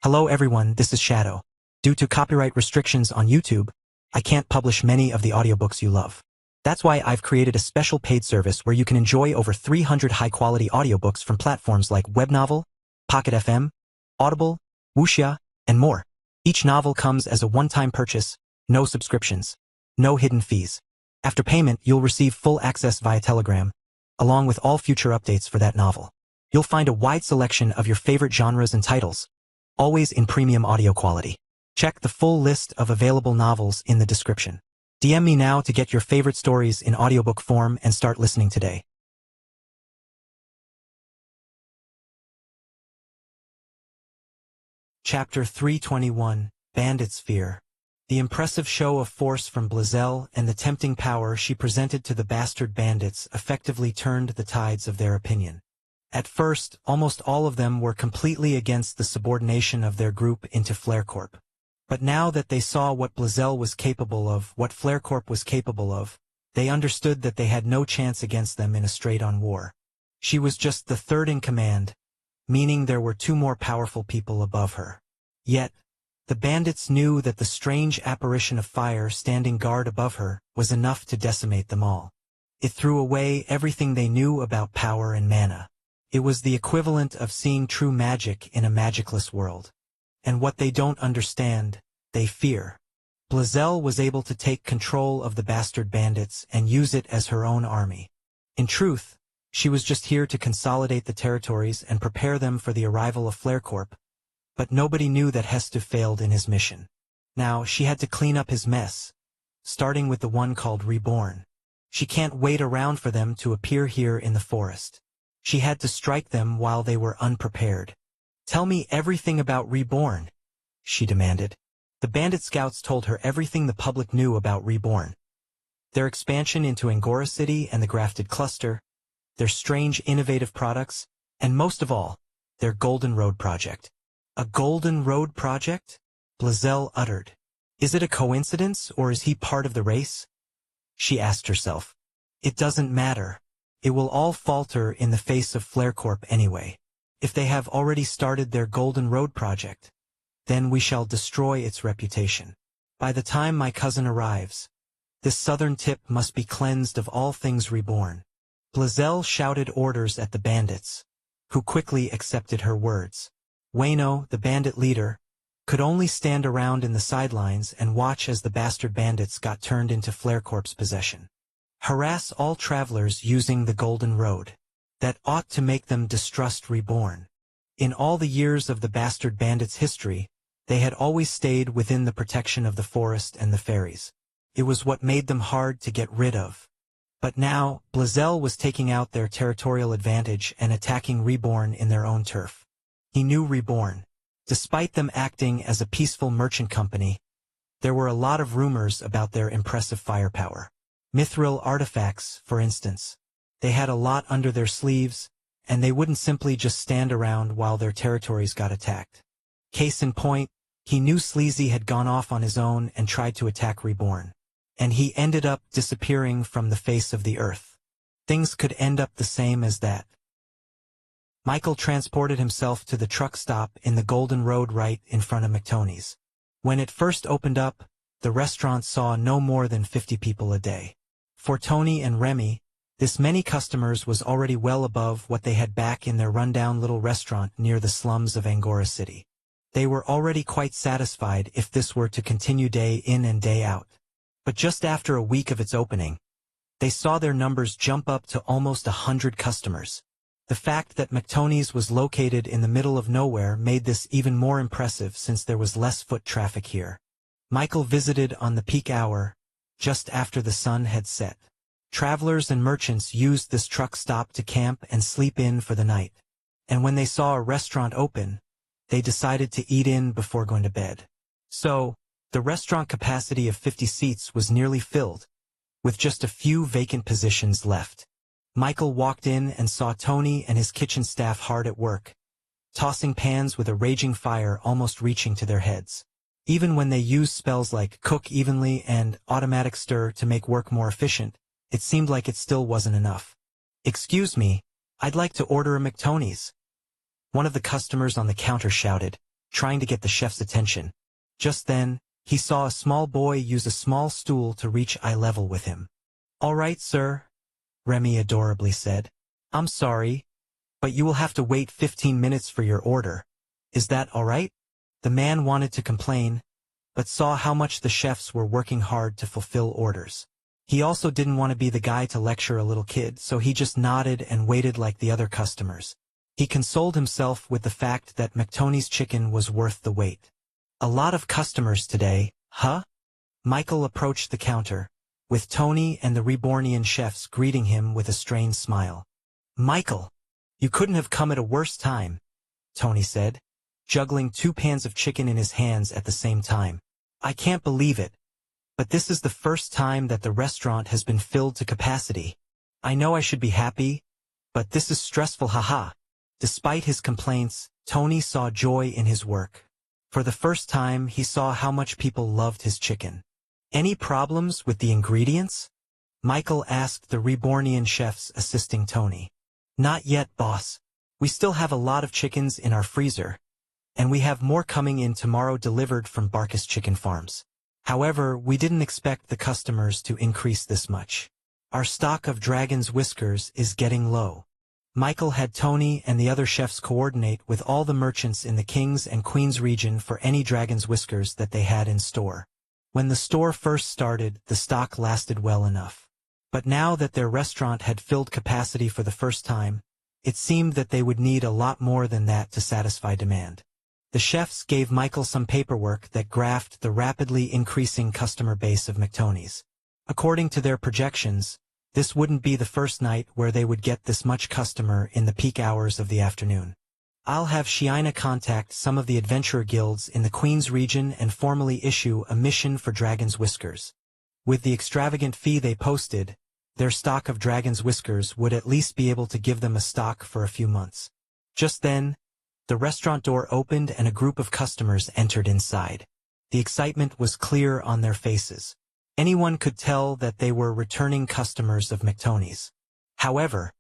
Hello everyone, this is Shadow. Due to copyright restrictions on YouTube, I can't publish many of the audiobooks you love. That's why I've created a special paid service where you can enjoy over 300 high-quality audiobooks from platforms like Webnovel, Pocket FM, Audible, Wuxia, and more. Each novel comes as a one-time purchase, no subscriptions, no hidden fees. After payment, you'll receive full access via Telegram, along with all future updates for that novel. You'll find a wide selection of your favorite genres and titles, always in premium audio quality. Check the full list of available novels in the description. DM me now to get your favorite stories in audiobook form and start listening today. Chapter 321, Bandit's Fear. The impressive show of force from Blazelle and the tempting power she presented to the bastard bandits effectively turned the tides of their opinion. At first, almost all of them were completely against the subordination of their group into FlareCorp. But now that they saw what Blazelle was capable of, what FlareCorp was capable of, they understood that they had no chance against them in a straight-on war. She was just the third in command, meaning there were two more powerful people above her. Yet, the bandits knew that the strange apparition of fire standing guard above her was enough to decimate them all. It threw away everything they knew about power and mana. It was the equivalent of seeing true magic in a magicless world. And what they don't understand, they fear. Blazelle was able to take control of the bastard bandits and use it as her own army. In truth, she was just here to consolidate the territories and prepare them for the arrival of FlareCorp, but nobody knew that Heste failed in his mission. Now she had to clean up his mess, starting with the one called Reborn. She can't wait around for them to appear here in the forest. She had to strike them while they were unprepared. "Tell me everything about Reborn," she demanded. The bandit scouts told her everything the public knew about Reborn. Their expansion into Angora City and the Grafted Cluster, their strange innovative products, and most of all, their Golden Road project. A Golden Road project? Blazelle uttered. Is it a coincidence or is he part of the race? She asked herself. It doesn't matter. It will all falter in the face of FlareCorp anyway. If they have already started their Golden Road project, then we shall destroy its reputation. By the time my cousin arrives, this southern tip must be cleansed of all things Reborn. Blazelle shouted orders at the bandits, who quickly accepted her words. Wayno, the bandit leader, could only stand around in the sidelines and watch as the bastard bandits got turned into FlareCorp's possession. Harass all travelers using the Golden Road. That ought to make them distrust Reborn. In all the years of the bastard bandits' history, they had always stayed within the protection of the forest and the fairies. It was what made them hard to get rid of. But now, Blazelle was taking out their territorial advantage and attacking Reborn in their own turf. He knew Reborn. Despite them acting as a peaceful merchant company, there were a lot of rumors about their impressive firepower. Mithril artifacts, for instance. They had a lot under their sleeves, and they wouldn't simply just stand around while their territories got attacked. Case in point, he knew Sleazy had gone off on his own and tried to attack Reborn. And he ended up disappearing from the face of the earth. Things could end up the same as that. Michael transported himself to the truck stop in the Golden Road right in front of McTony's. When it first opened up, the restaurant saw no more than 50 people a day. For Tony and Remy, this many customers was already well above what they had back in their rundown little restaurant near the slums of Angora City. They were already quite satisfied if this were to continue day in and day out. But just after a week of its opening, they saw their numbers jump up to almost 100 customers. The fact that McTony's was located in the middle of nowhere made this even more impressive since there was less foot traffic here. Michael visited on the peak hour, just after the sun had set. Travelers and merchants used this truck stop to camp and sleep in for the night. And when they saw a restaurant open, they decided to eat in before going to bed. So, the restaurant capacity of 50 seats was nearly filled, with just a few vacant positions left. Michael walked in and saw Tony and his kitchen staff hard at work, tossing pans with a raging fire almost reaching to their heads. Even when they used spells like cook evenly and automatic stir to make work more efficient, it seemed like it still wasn't enough. "Excuse me, I'd like to order a McTony's," one of the customers on the counter shouted, trying to get the chef's attention. Just then, he saw a small boy use a small stool to reach eye level with him. "All right, sir," Remy adorably said. "I'm sorry, but you will have to wait 15 minutes for your order. Is that all right?" The man wanted to complain, but saw how much the chefs were working hard to fulfill orders. He also didn't want to be the guy to lecture a little kid, so he just nodded and waited like the other customers. He consoled himself with the fact that McTony's chicken was worth the wait. "A lot of customers today, huh?" Michael approached the counter, with Tony and the Rebornian chefs greeting him with a strained smile. "Michael, you couldn't have come at a worse time," Tony said, juggling 2 pans of chicken in his hands at the same time. "I can't believe it, but this is the first time that the restaurant has been filled to capacity. I know I should be happy, but this is stressful, haha." Despite his complaints, Tony saw joy in his work. For the first time, he saw how much people loved his chicken. "Any problems with the ingredients?" Michael asked the Rebornian chefs assisting Tony. "Not yet, boss. We still have a lot of chickens in our freezer, and we have more coming in tomorrow delivered from Barkus Chicken Farms. However, we didn't expect the customers to increase this much. Our stock of dragon's whiskers is getting low." Michael had Tony and the other chefs coordinate with all the merchants in the Kings and Queens region for any dragon's whiskers that they had in store. When the store first started, the stock lasted well enough. But now that their restaurant had filled capacity for the first time, it seemed that they would need a lot more than that to satisfy demand. The chefs gave Michael some paperwork that graphed the rapidly increasing customer base of McTony's. According to their projections, this wouldn't be the first night where they would get this much customer in the peak hours of the afternoon. "I'll have Shiina contact some of the adventurer guilds in the Queen's region and formally issue a mission for Dragon's Whiskers. With the extravagant fee they posted, their stock of Dragon's Whiskers would at least be able to give them a stock for a few months." Just then, the restaurant door opened and a group of customers entered inside. The excitement was clear on their faces. Anyone could tell that they were returning customers of McTony's. However,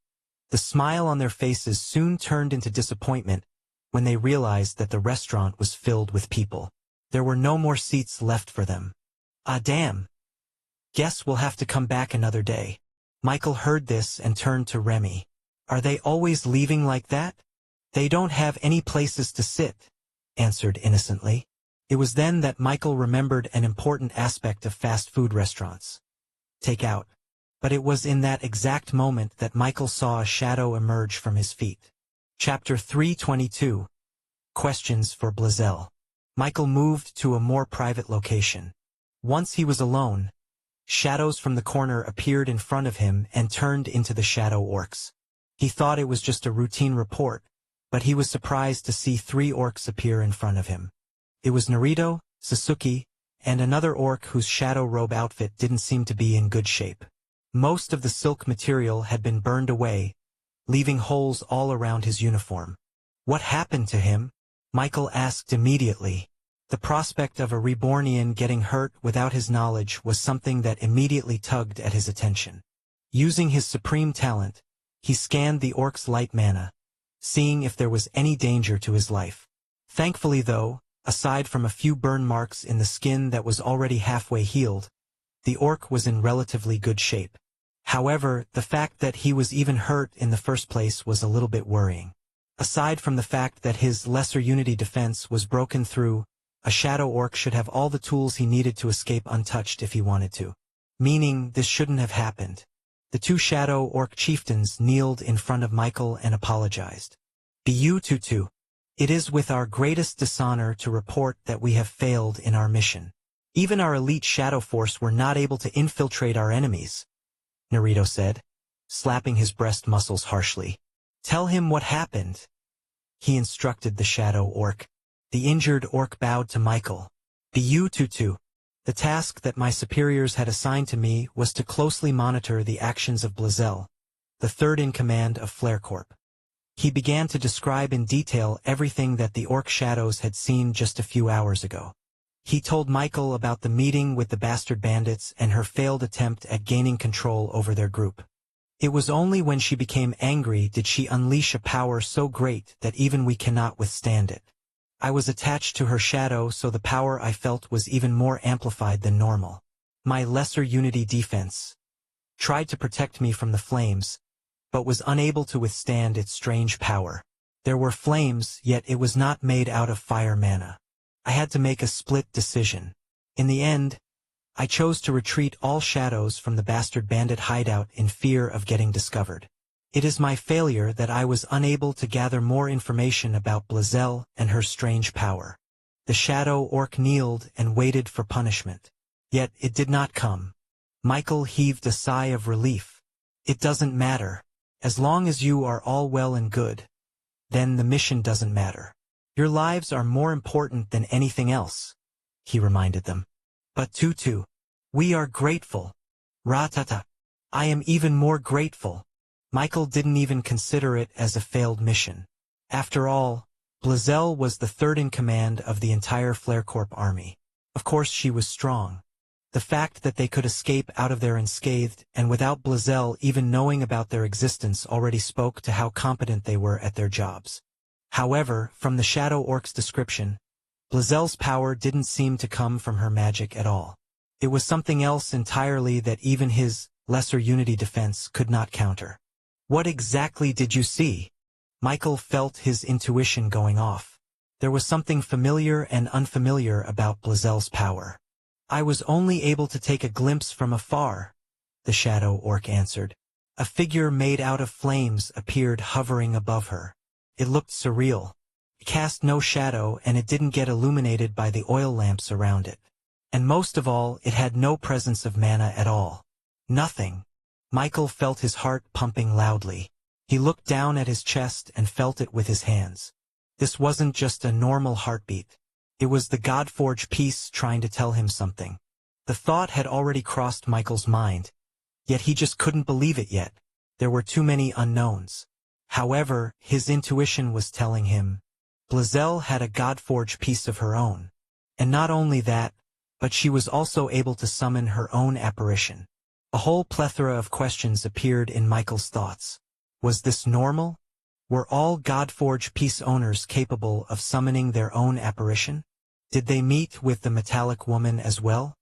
the smile on their faces soon turned into disappointment when they realized that the restaurant was filled with people. There were no more seats left for them. "Ah, damn. Guess we'll have to come back another day." Michael heard this and turned to Remy. "Are they always leaving like that?" "They don't have any places to sit," answered innocently. It was then that Michael remembered an important aspect of fast food restaurants: takeout. But it was in that exact moment that Michael saw a shadow emerge from his feet. Chapter 322. Questions for Blazel. Michael moved to a more private location. Once he was alone, shadows from the corner appeared in front of him and turned into the shadow orcs. He thought it was just a routine report, but he was surprised to see 3 orcs appear in front of him. It was Naruto, Sasuke, and another orc whose shadow robe outfit didn't seem to be in good shape. Most of the silk material had been burned away, leaving holes all around his uniform. "What happened to him?" Michael asked immediately. The prospect of a Rebornian getting hurt without his knowledge was something that immediately tugged at his attention. Using his supreme talent, he scanned the orc's light mana, seeing if there was any danger to his life. Thankfully though, aside from a few burn marks in the skin that was already halfway healed, the orc was in relatively good shape. However, the fact that he was even hurt in the first place was a little bit worrying. Aside from the fact that his lesser unity defense was broken through, a shadow orc should have all the tools he needed to escape untouched if he wanted to. Meaning, this shouldn't have happened. The 2 shadow orc chieftains kneeled in front of Michael and apologized. "Bu-Tutu. It is with our greatest dishonor to report that we have failed in our mission. Even our elite shadow force were not able to infiltrate our enemies," Naruto said, slapping his breast muscles harshly. "Tell him what happened," he instructed the shadow orc. The injured orc bowed to Michael. "Bu-Tutu. The task that my superiors had assigned to me was to closely monitor the actions of Blazel, the 3rd in command of Flare Corp." He began to describe in detail everything that the orc shadows had seen just a few hours ago. He told Michael about the meeting with the bastard bandits and her failed attempt at gaining control over their group. It was only when she became angry did she unleash a power so great that even we cannot withstand it. I was attached to her shadow, so the power I felt was even more amplified than normal. My lesser unity defense tried to protect me from the flames, but was unable to withstand its strange power. There were flames, yet it was not made out of fire mana. I had to make a split decision. In the end, I chose to retreat all shadows from the bastard bandit hideout in fear of getting discovered. It is my failure that I was unable to gather more information about Blazelle and her strange power. The shadow orc kneeled and waited for punishment. Yet it did not come. Michael heaved a sigh of relief. It doesn't matter. As long as you are all well and good, then the mission doesn't matter. Your lives are more important than anything else, he reminded them. But Tutu, we are grateful. Ratata. I am even more grateful. Michael didn't even consider it as a failed mission. After all, Blazelle was the third in command of the entire Flarecorp army. Of course she was strong. The fact that they could escape out of there unscathed and without Blazelle even knowing about their existence already spoke to how competent they were at their jobs. However, from the Shadow Orc's description, Blazelle's power didn't seem to come from her magic at all. It was something else entirely that even his lesser unity defense could not counter. What exactly did you see? Michael felt his intuition going off. There was something familiar and unfamiliar about Blazelle's power. I was only able to take a glimpse from afar, the Shadow Orc answered. A figure made out of flames appeared hovering above her. It looked surreal. It cast no shadow and it didn't get illuminated by the oil lamps around it. And most of all, it had no presence of mana at all. Nothing. Michael felt his heart pumping loudly. He looked down at his chest and felt it with his hands. This wasn't just a normal heartbeat. It was the Godforge piece trying to tell him something. The thought had already crossed Michael's mind, yet he just couldn't believe it yet. There were too many unknowns. However, his intuition was telling him, Blazelle had a Godforge piece of her own. And not only that, but she was also able to summon her own apparition. A whole plethora of questions appeared in Michael's thoughts. Was this normal? Were all Godforge piece owners capable of summoning their own apparition? Did they meet with the metallic woman as well?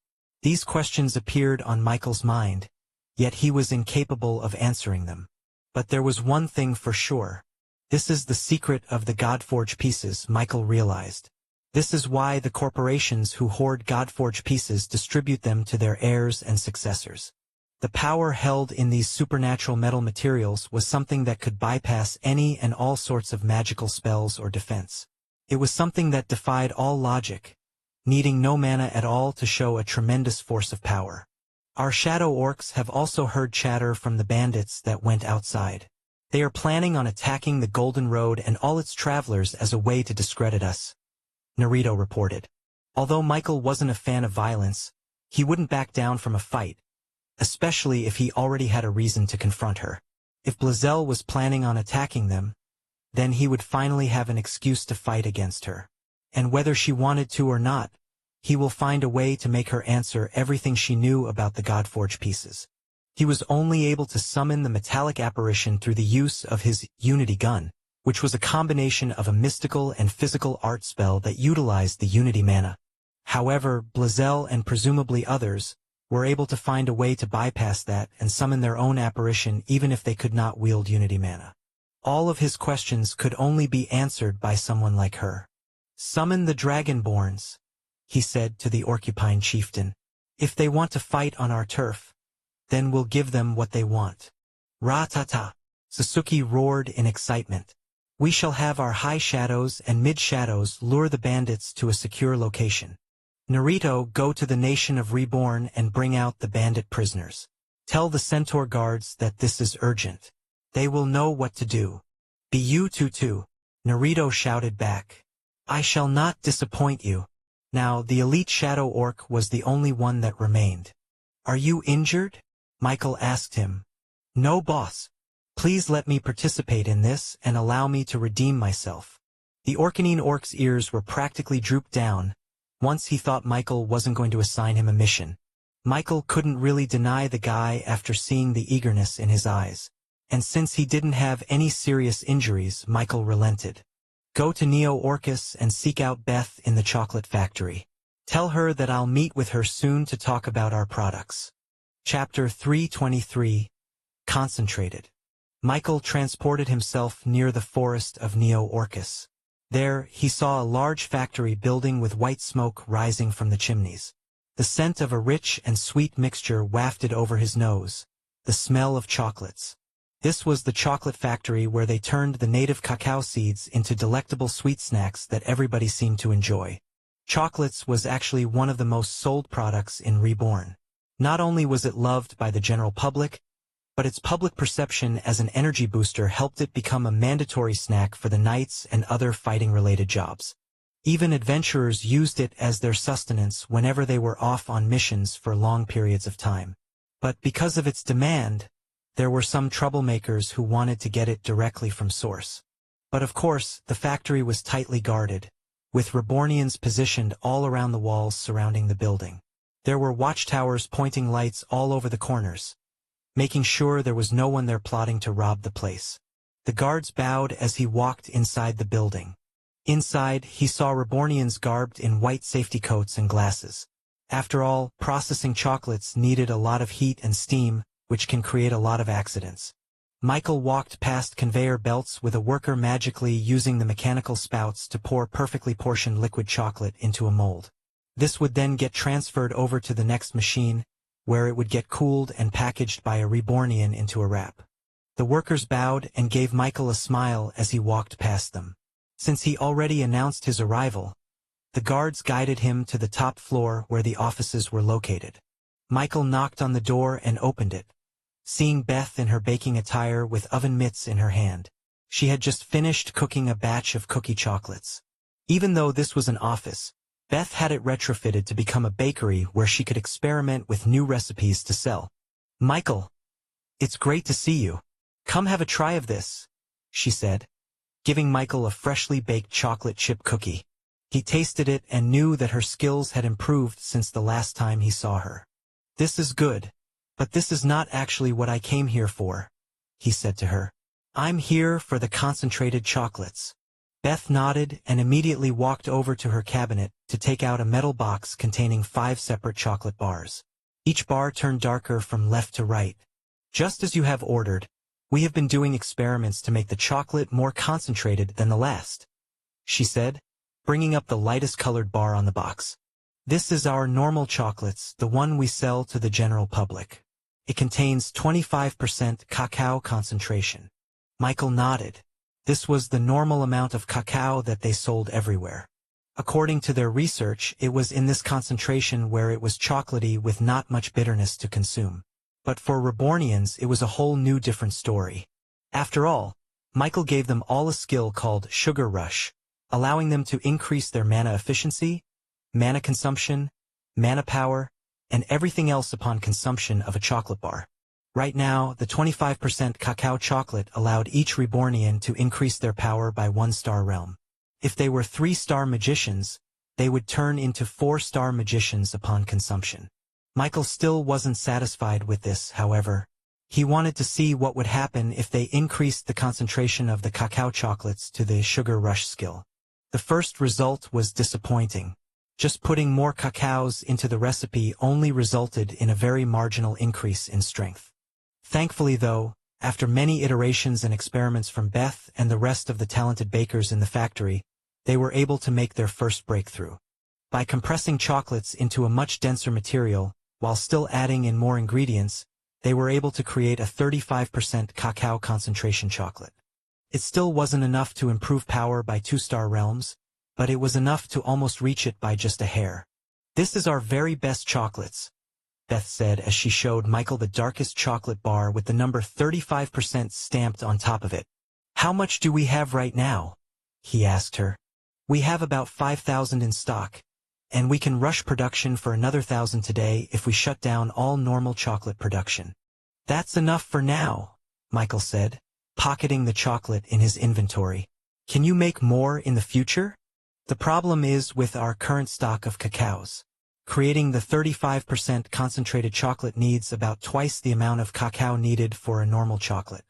These questions appeared on Michael's mind, yet he was incapable of answering them. But there was one thing for sure. This is the secret of the Godforge pieces, Michael realized. This is why the corporations who hoard Godforge pieces distribute them to their heirs and successors. The power held in these supernatural metal materials was something that could bypass any and all sorts of magical spells or defense. It was something that defied all logic, needing no mana at all to show a tremendous force of power. Our Shadow Orcs have also heard chatter from the bandits that went outside. They are planning on attacking the Golden Road and all its travelers as a way to discredit us, Naruto reported. Although Michael wasn't a fan of violence, he wouldn't back down from a fight, especially if he already had a reason to confront her. If Blazelle was planning on attacking them, then he would finally have an excuse to fight against her. And whether she wanted to or not, he will find a way to make her answer everything she knew about the Godforge pieces. He was only able to summon the metallic apparition through the use of his Unity gun, which was a combination of a mystical and physical art spell that utilized the Unity mana. However, Blazelle and presumably others were able to find a way to bypass that and summon their own apparition even if they could not wield Unity mana. All of his questions could only be answered by someone like her. Summon the Dragonborns, he said to the Orcupine chieftain. If they want to fight on our turf, then we'll give them what they want. Ra-ta-ta, Sasuke roared in excitement. We shall have our high shadows and mid shadows lure the bandits to a secure location. Naruto, go to the nation of Reborn and bring out the bandit prisoners. Tell the centaur guards that this is urgent. They will know what to do. Be you Tutu, Naruto shouted back. I shall not disappoint you. Now the elite Shadow Orc was the only one that remained. Are you injured? Michael asked him. No, boss. Please let me participate in this and allow me to redeem myself. The Orcanine Orc's ears were practically drooped down. Once he thought Michael wasn't going to assign him a mission. Michael couldn't really deny the guy after seeing the eagerness in his eyes. And since he didn't have any serious injuries, Michael relented. Go to Neo Orcus and seek out Beth in the chocolate factory. Tell her that I'll meet with her soon to talk about our products. Chapter 323. Concentrated. Michael transported himself near the forest of Neo Orcus. There, he saw a large factory building with white smoke rising from the chimneys. The scent of a rich and sweet mixture wafted over his nose, the smell of chocolates. This was the chocolate factory where they turned the native cacao seeds into delectable sweet snacks that everybody seemed to enjoy. Chocolates was actually one of the most sold products in Reborn. Not only was it loved by the general public, but its public perception as an energy booster helped it become a mandatory snack for the knights and other fighting-related jobs. Even adventurers used it as their sustenance whenever they were off on missions for long periods of time. But because of its demand, there were some troublemakers who wanted to get it directly from source. But of course, the factory was tightly guarded, with Rebornians positioned all around the walls surrounding the building. There were watchtowers pointing lights all over the corners, making sure there was no one there plotting to rob the place. The guards bowed as he walked inside the building. Inside, he saw Rebornians garbed in white safety coats and glasses. After all, processing chocolates needed a lot of heat and steam, which can create a lot of accidents. Michael walked past conveyor belts with a worker magically using the mechanical spouts to pour perfectly portioned liquid chocolate into a mold. This would then get transferred over to the next machine, where it would get cooled and packaged by a Rebornian into a wrap. The workers bowed and gave Michael a smile as he walked past them. Since he already announced his arrival, the guards guided him to the top floor where the offices were located. Michael knocked on the door and opened it, seeing Beth in her baking attire with oven mitts in her hand. She had just finished cooking a batch of cookie chocolates. Even though this was an office, Beth had it retrofitted to become a bakery where she could experiment with new recipes to sell. "Michael, it's great to see you. Come have a try of this," she said, giving Michael a freshly baked chocolate chip cookie. He tasted it and knew that her skills had improved since the last time he saw her. "This is good, but this is not actually what I came here for," he said to her. "I'm here for the concentrated chocolates." Beth nodded and immediately walked over to her cabinet to take out a metal box containing 5 separate chocolate bars. Each bar turned darker from left to right. "Just as you have ordered, we have been doing experiments to make the chocolate more concentrated than the last," she said, bringing up the lightest colored bar on the box. "This is our normal chocolates, the one we sell to the general public. It contains 25% cacao concentration." Michael nodded. This was the normal amount of cacao that they sold everywhere. According to their research, it was in this concentration where it was chocolatey with not much bitterness to consume. But for Rebornians, it was a whole new different story. After all, Michael gave them all a skill called Sugar Rush, allowing them to increase their mana efficiency, mana consumption, mana power, and everything else upon consumption of a chocolate bar. Right now, the 25% cacao chocolate allowed each Rebornian to increase their power by 1-star realm. If they were 3-star magicians, they would turn into 4-star magicians upon consumption. Michael still wasn't satisfied with this, however. He wanted to see what would happen if they increased the concentration of the cacao chocolates to the Sugar Rush skill. The first result was disappointing. Just putting more cacaos into the recipe only resulted in a very marginal increase in strength. Thankfully though, after many iterations and experiments from Beth and the rest of the talented bakers in the factory, they were able to make their first breakthrough. By compressing chocolates into a much denser material, while still adding in more ingredients, they were able to create a 35% cacao concentration chocolate. It still wasn't enough to improve power by 2-star realms, but it was enough to almost reach it by just a hair. "This is our very best chocolates," Beth said as she showed Michael the darkest chocolate bar with the number 35% stamped on top of it. "How much do we have right now?" he asked her. "We have about 5,000 in stock, and we can rush production for another 1,000 today if we shut down all normal chocolate production." "That's enough for now," Michael said, pocketing the chocolate in his inventory. "Can you make more in the future?" "The problem is with our current stock of cacaos. Creating the 35% concentrated chocolate needs about twice the amount of cacao needed for a normal chocolate.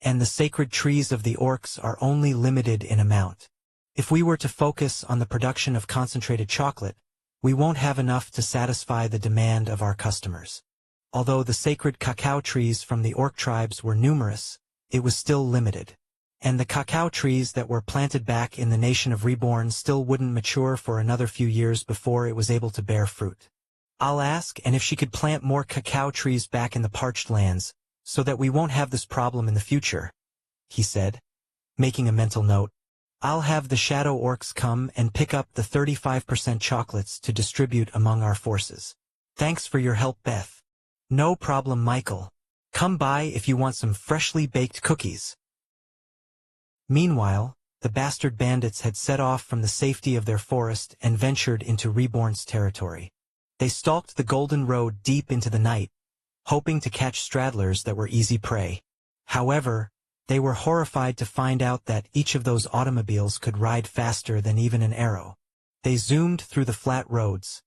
And the sacred trees of the orcs are only limited in amount. If we were to focus on the production of concentrated chocolate, we won't have enough to satisfy the demand of our customers. Although the sacred cacao trees from the orc tribes were numerous, it was still limited. And the cacao trees that were planted back in the nation of Reborn still wouldn't mature for another few years before it was able to bear fruit. I'll ask, and if she could plant more cacao trees back in the parched lands, so that we won't have this problem in the future, he said, making a mental note. I'll have the shadow orcs come and pick up the 35% chocolates to distribute among our forces. Thanks for your help, Beth. No problem, Michael. Come by if you want some freshly baked cookies. Meanwhile, the bastard bandits had set off from the safety of their forest and ventured into Reborn's territory. They stalked the Golden Road deep into the night, hoping to catch straddlers that were easy prey. However, they were horrified to find out that each of those automobiles could ride faster than even an arrow. They zoomed through the flat roads,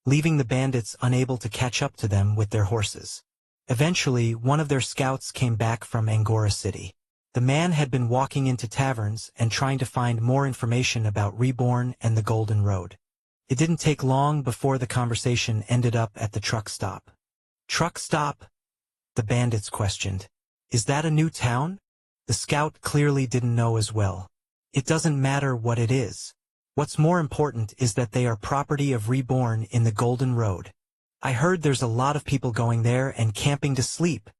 leaving the bandits unable to catch up to them with their horses. Eventually, one of their scouts came back from Angora City. The man had been walking into taverns and trying to find more information about Reborn and the Golden Road. It didn't take long before the conversation ended up at the truck stop. Truck stop? The bandits questioned. Is that a new town? The scout clearly didn't know as well. It doesn't matter what it is. What's more important is that they are property of Reborn in the Golden Road. I heard there's a lot of people going there and camping to sleep.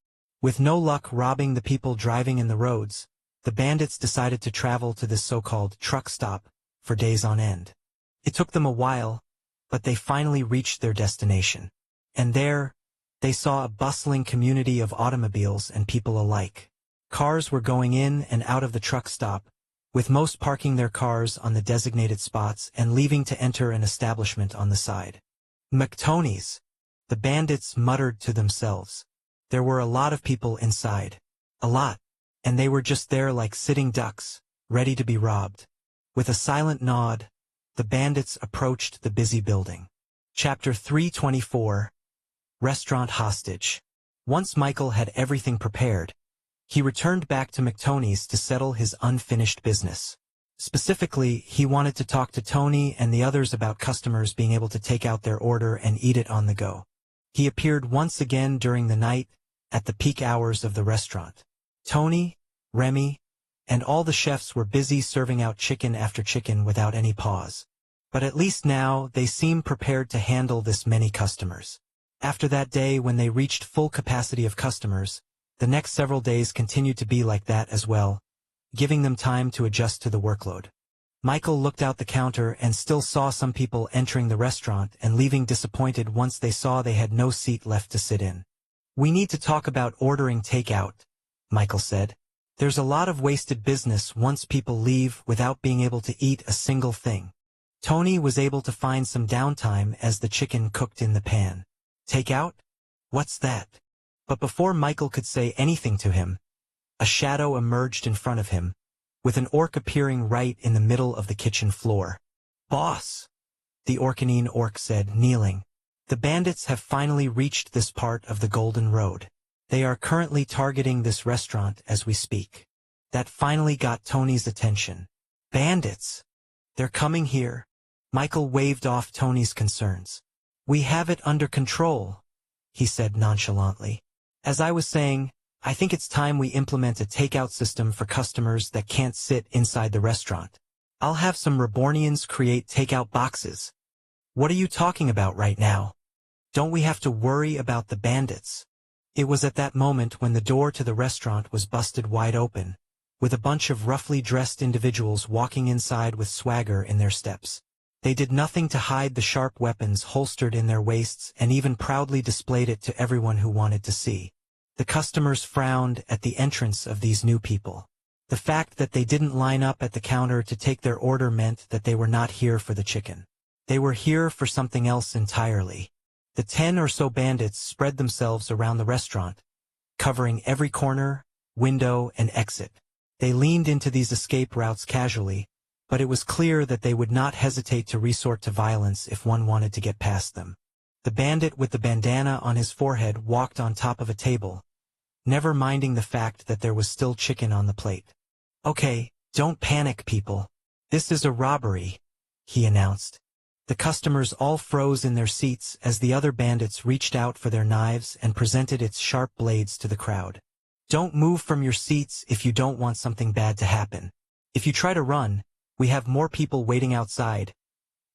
With no luck robbing the people driving in the roads, the bandits decided to travel to this so-called truck stop for days on end. It took them a while, but they finally reached their destination. And there, they saw a bustling community of automobiles and people alike. Cars were going in and out of the truck stop, with most parking their cars on the designated spots and leaving to enter an establishment on the side. McTony's, the bandits muttered to themselves. There were a lot of people inside. A lot. And they were just there like sitting ducks, ready to be robbed. With a silent nod, the bandits approached the busy building. Chapter 324. Restaurant Hostage. Once Michael had everything prepared, he returned back to McTony's to settle his unfinished business. Specifically, he wanted to talk to Tony and the others about customers being able to take out their order and eat it on the go. He appeared once again during the night, at the peak hours of the restaurant. Tony, Remy, and all the chefs were busy serving out chicken after chicken without any pause. But at least now, they seemed prepared to handle this many customers. After that day when they reached full capacity of customers, the next several days continued to be like that as well, giving them time to adjust to the workload. Michael looked out the counter and still saw some people entering the restaurant and leaving disappointed once they saw they had no seat left to sit in. We need to talk about ordering takeout, Michael said. There's a lot of wasted business once people leave without being able to eat a single thing. Tony was able to find some downtime as the chicken cooked in the pan. Takeout? What's that? But before Michael could say anything to him, a shadow emerged in front of him, with an orc appearing right in the middle of the kitchen floor. Boss, the Orcanine orc said, kneeling. The bandits have finally reached this part of the Golden Road. They are currently targeting this restaurant as we speak. That finally got Tony's attention. Bandits! They're coming here. Michael waved off Tony's concerns. We have it under control, he said nonchalantly. As I was saying, I think it's time we implement a takeout system for customers that can't sit inside the restaurant. I'll have some Rebornians create takeout boxes. What are you talking about right now? Don't we have to worry about the bandits? It was at that moment when the door to the restaurant was busted wide open, with a bunch of roughly dressed individuals walking inside with swagger in their steps. They did nothing to hide the sharp weapons holstered in their waists and even proudly displayed it to everyone who wanted to see. The customers frowned at the entrance of these new people. The fact that they didn't line up at the counter to take their order meant that they were not here for the chicken. They were here for something else entirely. The 10 or so bandits spread themselves around the restaurant, covering every corner, window, and exit. They leaned into these escape routes casually, but it was clear that they would not hesitate to resort to violence if one wanted to get past them. The bandit with the bandana on his forehead walked on top of a table, never minding the fact that there was still chicken on the plate. Okay, don't panic, people. "This is a robbery," he announced. The customers all froze in their seats as the other bandits reached out for their knives and presented its sharp blades to the crowd. "Don't move from your seats if you don't want something bad to happen. If you try to run, we have more people waiting outside,"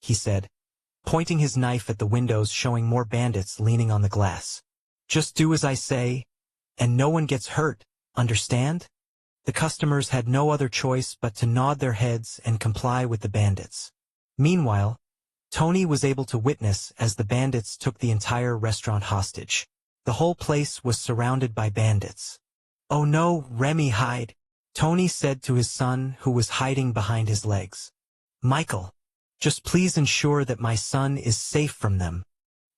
he said, pointing his knife at the windows showing more bandits leaning on the glass. "Just do as I say, and no one gets hurt, understand?" The customers had no other choice but to nod their heads and comply with the bandits. Meanwhile, Tony was able to witness as the bandits took the entire restaurant hostage. The whole place was surrounded by bandits. "Oh no, Remy, hide," Tony said to his son who was hiding behind his legs. "Michael, just please ensure that my son is safe from them."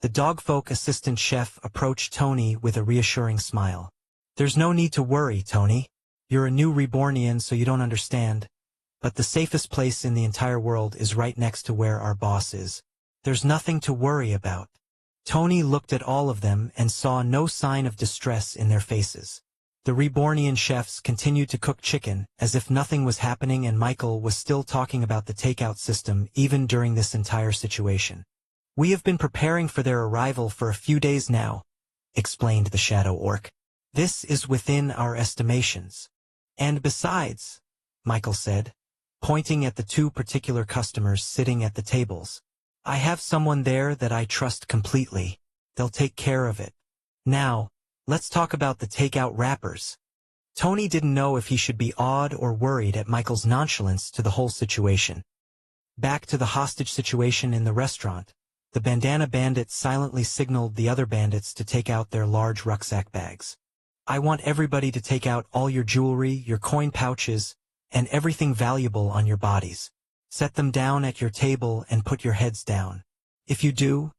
The dogfolk assistant chef approached Tony with a reassuring smile. "There's no need to worry, Tony. You're a new Rebornian, so you don't understand. But the safest place in the entire world is right next to where our boss is. There's nothing to worry about." Tony looked at all of them and saw no sign of distress in their faces. The Rebornian chefs continued to cook chicken as if nothing was happening, and Michael was still talking about the takeout system even during this entire situation. "We have been preparing for their arrival for a few days now," explained the Shadow Orc. "This is within our estimations. And besides," Michael said, pointing at the two particular customers sitting at the tables, "I have someone there that I trust completely. They'll take care of it. Now, let's talk about the takeout wrappers." Tony didn't know if he should be awed or worried at Michael's nonchalance to the whole situation. Back to the hostage situation in the restaurant, the bandana bandit silently signaled the other bandits to take out their large rucksack bags. "I want everybody to take out all your jewelry, your coin pouches, and everything valuable on your bodies. Set them down at your table and put your heads down. If you do,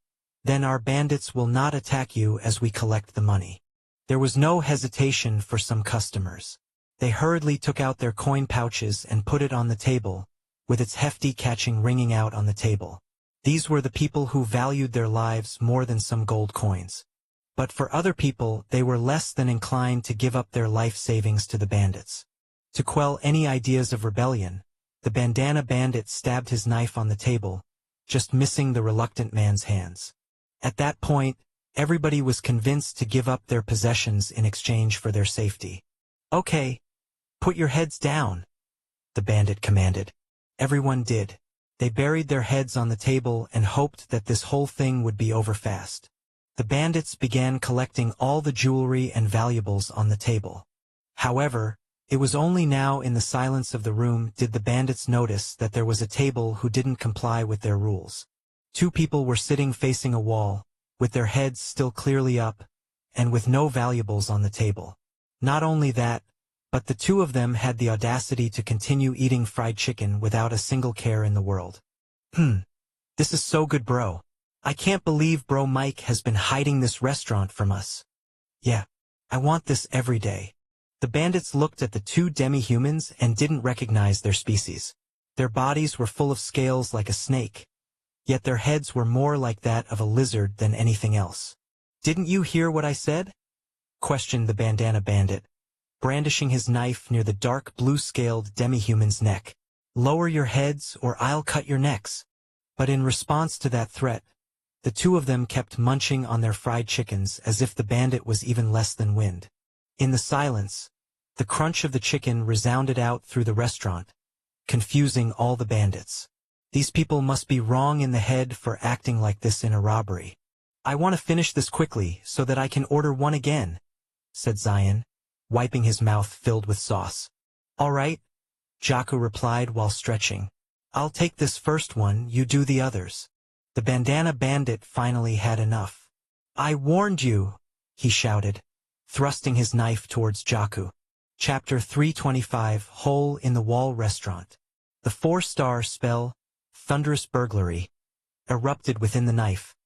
then our bandits will not attack you as we collect the money." There was no hesitation for some customers. They hurriedly took out their coin pouches and put it on the table, with its hefty catching ringing out on the table. These were the people who valued their lives more than some gold coins. But for other people, they were less than inclined to give up their life savings to the bandits. To quell any ideas of rebellion, the bandana bandit stabbed his knife on the table, just missing the reluctant man's hands. At that point, everybody was convinced to give up their possessions in exchange for their safety. "Okay, put your heads down," the bandit commanded. Everyone did. They buried their heads on the table and hoped that this whole thing would be over fast. The bandits began collecting all the jewelry and valuables on the table. However, it was only now in the silence of the room did the bandits notice that there was a table who didn't comply with their rules. Two people were sitting facing a wall, with their heads still clearly up, and with no valuables on the table. Not only that, but the two of them had the audacity to continue eating fried chicken without a single care in the world. This is so good, bro. I can't believe bro Mike has been hiding this restaurant from us. Yeah, I want this every day." The bandits looked at the two demi-humans and didn't recognize their species. Their bodies were full of scales like a snake, yet their heads were more like that of a lizard than anything else. "Didn't you hear what I said?" questioned the bandana bandit, brandishing his knife near the dark blue-scaled demi-human's neck. "Lower your heads or I'll cut your necks." But in response to that threat, the two of them kept munching on their fried chickens as if the bandit was even less than wind. In the silence, the crunch of the chicken resounded out through the restaurant, confusing all the bandits. These people must be wrong in the head for acting like this in a robbery. "I want to finish this quickly so that I can order one again," said Zion, wiping his mouth filled with sauce. "All right," Jaku replied while stretching. "I'll take this first one, you do the others." The bandana bandit finally had enough. "I warned you," he shouted, thrusting his knife towards Jaku. Chapter 325, Hole in the Wall Restaurant. The 4-star spell, Thunderous Burglary, erupted within the knife,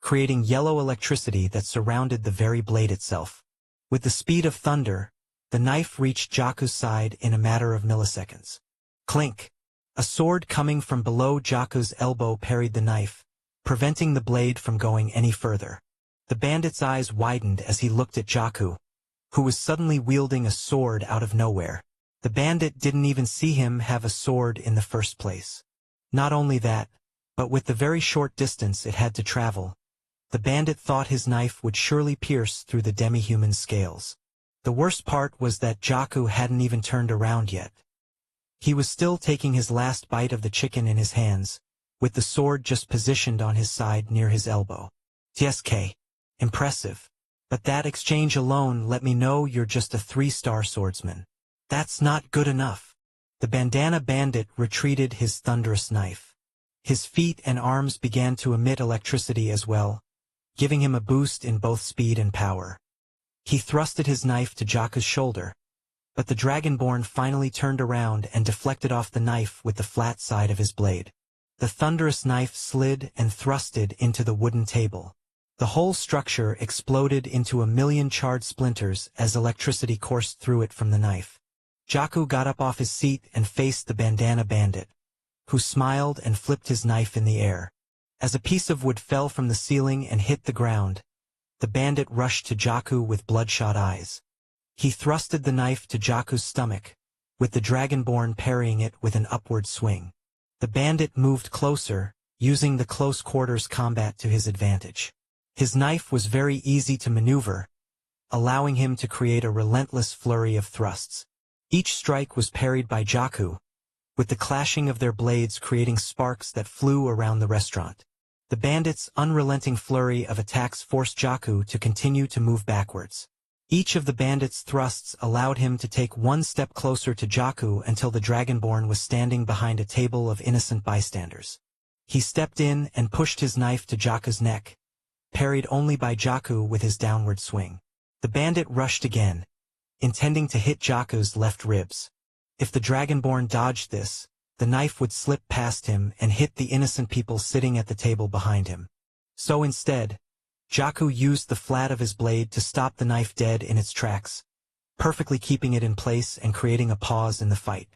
creating yellow electricity that surrounded the very blade itself. With the speed of thunder, the knife reached Jaku's side in a matter of milliseconds. Clink! A sword coming from below Jaku's elbow parried the knife, preventing the blade from going any further. The bandit's eyes widened as he looked at Jaku, who was suddenly wielding a sword out of nowhere. The bandit didn't even see him have a sword in the first place. Not only that, but with the very short distance it had to travel, the bandit thought his knife would surely pierce through the demi-human scales. The worst part was that Jaku hadn't even turned around yet. He was still taking his last bite of the chicken in his hands, with the sword just positioned on his side near his elbow. TSK. Impressive. But that exchange alone let me know you're just a 3-star swordsman. That's not good enough. The bandana bandit retreated his thunderous knife. His feet and arms began to emit electricity as well, giving him a boost in both speed and power. He thrusted his knife to Jaku's shoulder, but the Dragonborn finally turned around and deflected off the knife with the flat side of his blade. The thunderous knife slid and thrusted into the wooden table. The whole structure exploded into a million charred splinters as electricity coursed through it from the knife. Jaku got up off his seat and faced the bandana bandit, who smiled and flipped his knife in the air. As a piece of wood fell from the ceiling and hit the ground, the bandit rushed to Jaku with bloodshot eyes. He thrusted the knife to Jaku's stomach, with the Dragonborn parrying it with an upward swing. The bandit moved closer, using the close quarters combat to his advantage. His knife was very easy to maneuver, allowing him to create a relentless flurry of thrusts. Each strike was parried by Jaku, with the clashing of their blades creating sparks that flew around the restaurant. The bandit's unrelenting flurry of attacks forced Jaku to continue to move backwards. Each of the bandit's thrusts allowed him to take one step closer to Jaku until the Dragonborn was standing behind a table of innocent bystanders. He stepped in and pushed his knife to Jaku's neck, parried only by Jaku with his downward swing. The bandit rushed again, intending to hit Jaku's left ribs. If the Dragonborn dodged this, the knife would slip past him and hit the innocent people sitting at the table behind him. So instead, Jaku used the flat of his blade to stop the knife dead in its tracks, perfectly keeping it in place and creating a pause in the fight.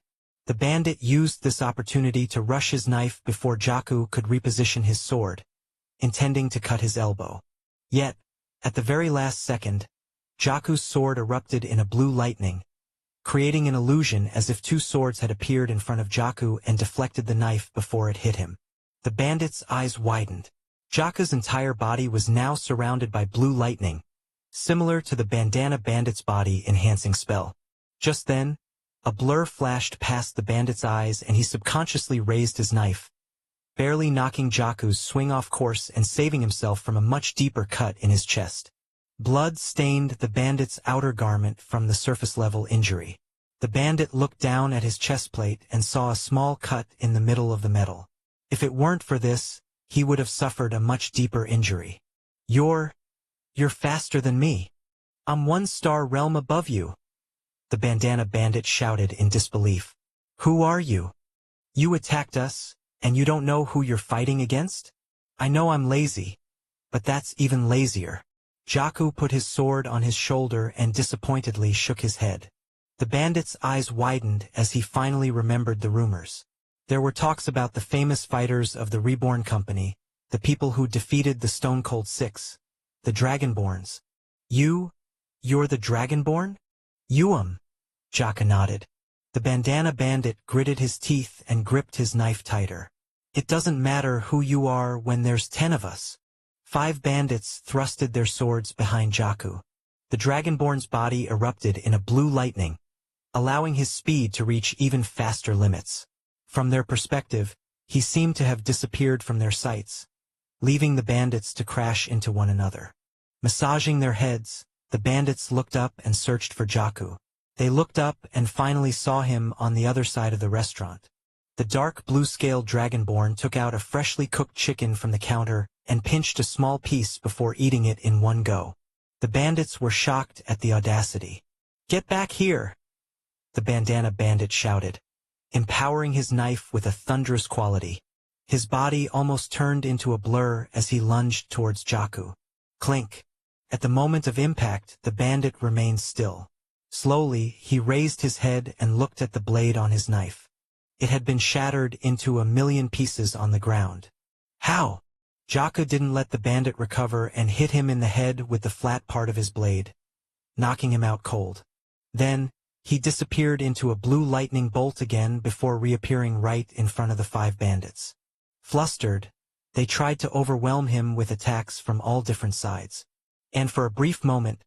The bandit used this opportunity to rush his knife before Jaku could reposition his sword, intending to cut his elbow. Yet, at the very last second, Jaku's sword erupted in a blue lightning, creating an illusion as if two swords had appeared in front of Jaku and deflected the knife before it hit him. The bandit's eyes widened. Jaku's entire body was now surrounded by blue lightning, similar to the bandana bandit's body-enhancing spell. Just then, a blur flashed past the bandit's eyes and he subconsciously raised his knife, barely knocking Jaku's swing off course and saving himself from a much deeper cut in his chest. Blood stained the bandit's outer garment from the surface-level injury. The bandit looked down at his chest plate and saw a small cut in the middle of the metal. If it weren't for this, he would have suffered a much deeper injury. You're faster than me. I'm 1-star realm above you. The bandana bandit shouted in disbelief. Who are you? You attacked us, and you don't know who you're fighting against? I know I'm lazy, but that's even lazier. Jaku put his sword on his shoulder and disappointedly shook his head. The bandit's eyes widened as he finally remembered the rumors. There were talks about the famous fighters of the Reborn Company, the people who defeated the Stone Cold Six, the Dragonborns. You're the Dragonborn? Jaku nodded. The bandana bandit gritted his teeth and gripped his knife tighter. It doesn't matter who you are when there's 10 of us. 5 bandits thrusted their swords behind Jaku. The Dragonborn's body erupted in a blue lightning, allowing his speed to reach even faster limits. From their perspective, he seemed to have disappeared from their sights, leaving the bandits to crash into one another. Massaging their heads, the bandits looked up and searched for Jaku. They looked up and finally saw him on the other side of the restaurant. The dark blue-scaled Dragonborn took out a freshly cooked chicken from the counter and pinched a small piece before eating it in one go. The bandits were shocked at the audacity. Get back here! The bandana bandit shouted, empowering his knife with a thunderous quality. His body almost turned into a blur as he lunged towards Jaku. Clink! At the moment of impact, the bandit remained still. Slowly, he raised his head and looked at the blade on his knife. It had been shattered into a million pieces on the ground. How? Jaku didn't let the bandit recover and hit him in the head with the flat part of his blade, knocking him out cold. Then, He disappeared into a blue lightning bolt again before reappearing right in front of the 5 bandits. Flustered, they tried to overwhelm him with attacks from all different sides. And for a brief moment,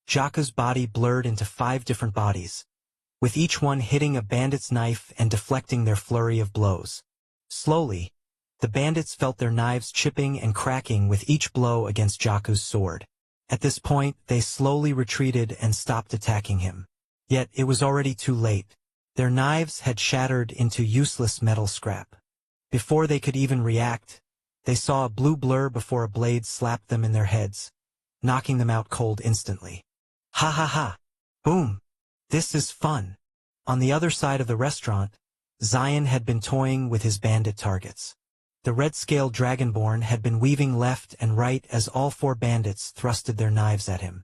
Jaka's body blurred into 5 different bodies, with each one hitting a bandit's knife and deflecting their flurry of blows. Slowly, the bandits felt their knives chipping and cracking with each blow against Jaka's sword. At this point, they slowly retreated and stopped attacking him. Yet it was already too late. Their knives had shattered into useless metal scrap. Before they could even react, they saw a blue blur before a blade slapped them in their heads, knocking them out cold instantly. Ha ha ha! Boom! This is fun! On the other side of the restaurant, Zion had been toying with his bandit targets. The red-scaled dragonborn had been weaving left and right as all 4 bandits thrusted their knives at him.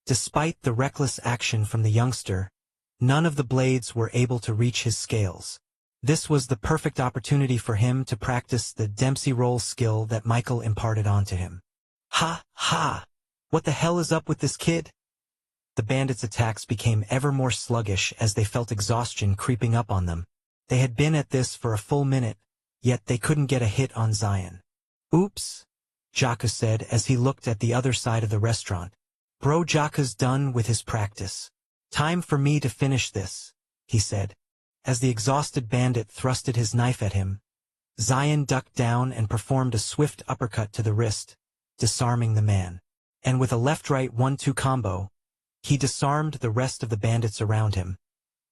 Despite the reckless action from the youngster, none of the blades were able to reach his scales. This was the perfect opportunity for him to practice the Dempsey roll skill that Michael imparted onto him. Ha, ha! What the hell is up with this kid? The bandits' attacks became ever more sluggish as they felt exhaustion creeping up on them. They had been at this for a full minute, yet they couldn't get a hit on Zion. Oops, Jaka said as he looked at the other side of the restaurant. Bro, Jaka's done with his practice. Time for me to finish this, he said. As the exhausted bandit thrusted his knife at him, Zion ducked down and performed a swift uppercut to the wrist, disarming the man. And with a left-right 1-2 combo, he disarmed the rest of the bandits around him,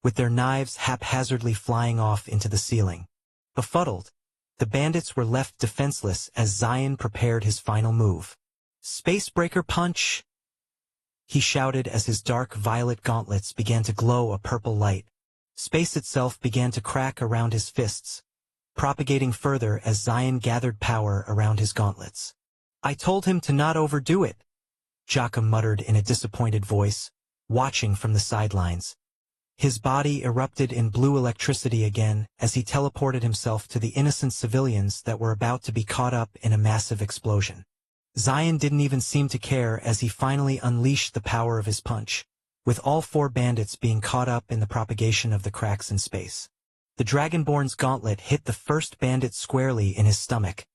with their knives haphazardly flying off into the ceiling. Befuddled, the bandits were left defenseless as Zion prepared his final move. Spacebreaker punch! He shouted as his dark violet gauntlets began to glow a purple light. Space itself began to crack around his fists, propagating further as Zion gathered power around his gauntlets. I told him to not overdo it, Jaka muttered in a disappointed voice, watching from the sidelines. His body erupted in blue electricity again as he teleported himself to the innocent civilians that were about to be caught up in a massive explosion. Zion didn't even seem to care as he finally unleashed the power of his punch, with all 4 bandits being caught up in the propagation of the cracks in space. The Dragonborn's gauntlet hit the first bandit squarely in his stomach,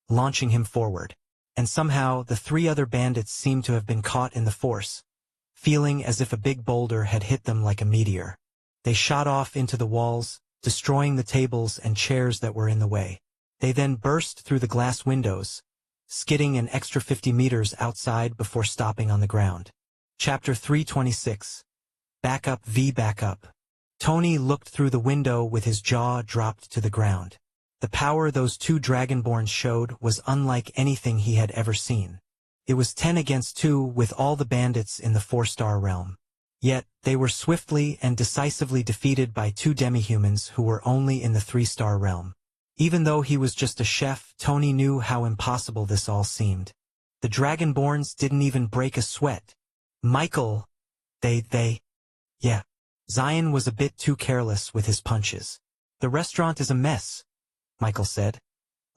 launching him forward. And somehow the 3 other bandits seemed to have been caught in the force, feeling as if a big boulder had hit them like a meteor. They shot off into the walls, destroying the tables and chairs that were in the way. They then burst through the glass windows, skidding an extra 50 meters outside before stopping on the ground. Chapter 326. Backup v Backup. Tony looked through the window with his jaw dropped to the ground. The power those 2 dragonborns showed was unlike anything he had ever seen. It was 10 against 2 with all the bandits in the 4-star realm. Yet, they were swiftly and decisively defeated by 2 demihumans who were only in the 3-star realm. Even though he was just a chef, Tony knew how impossible this all seemed. The Dragonborns didn't even break a sweat. Michael, yeah. Zion was a bit too careless with his punches. The restaurant is a mess, Michael said,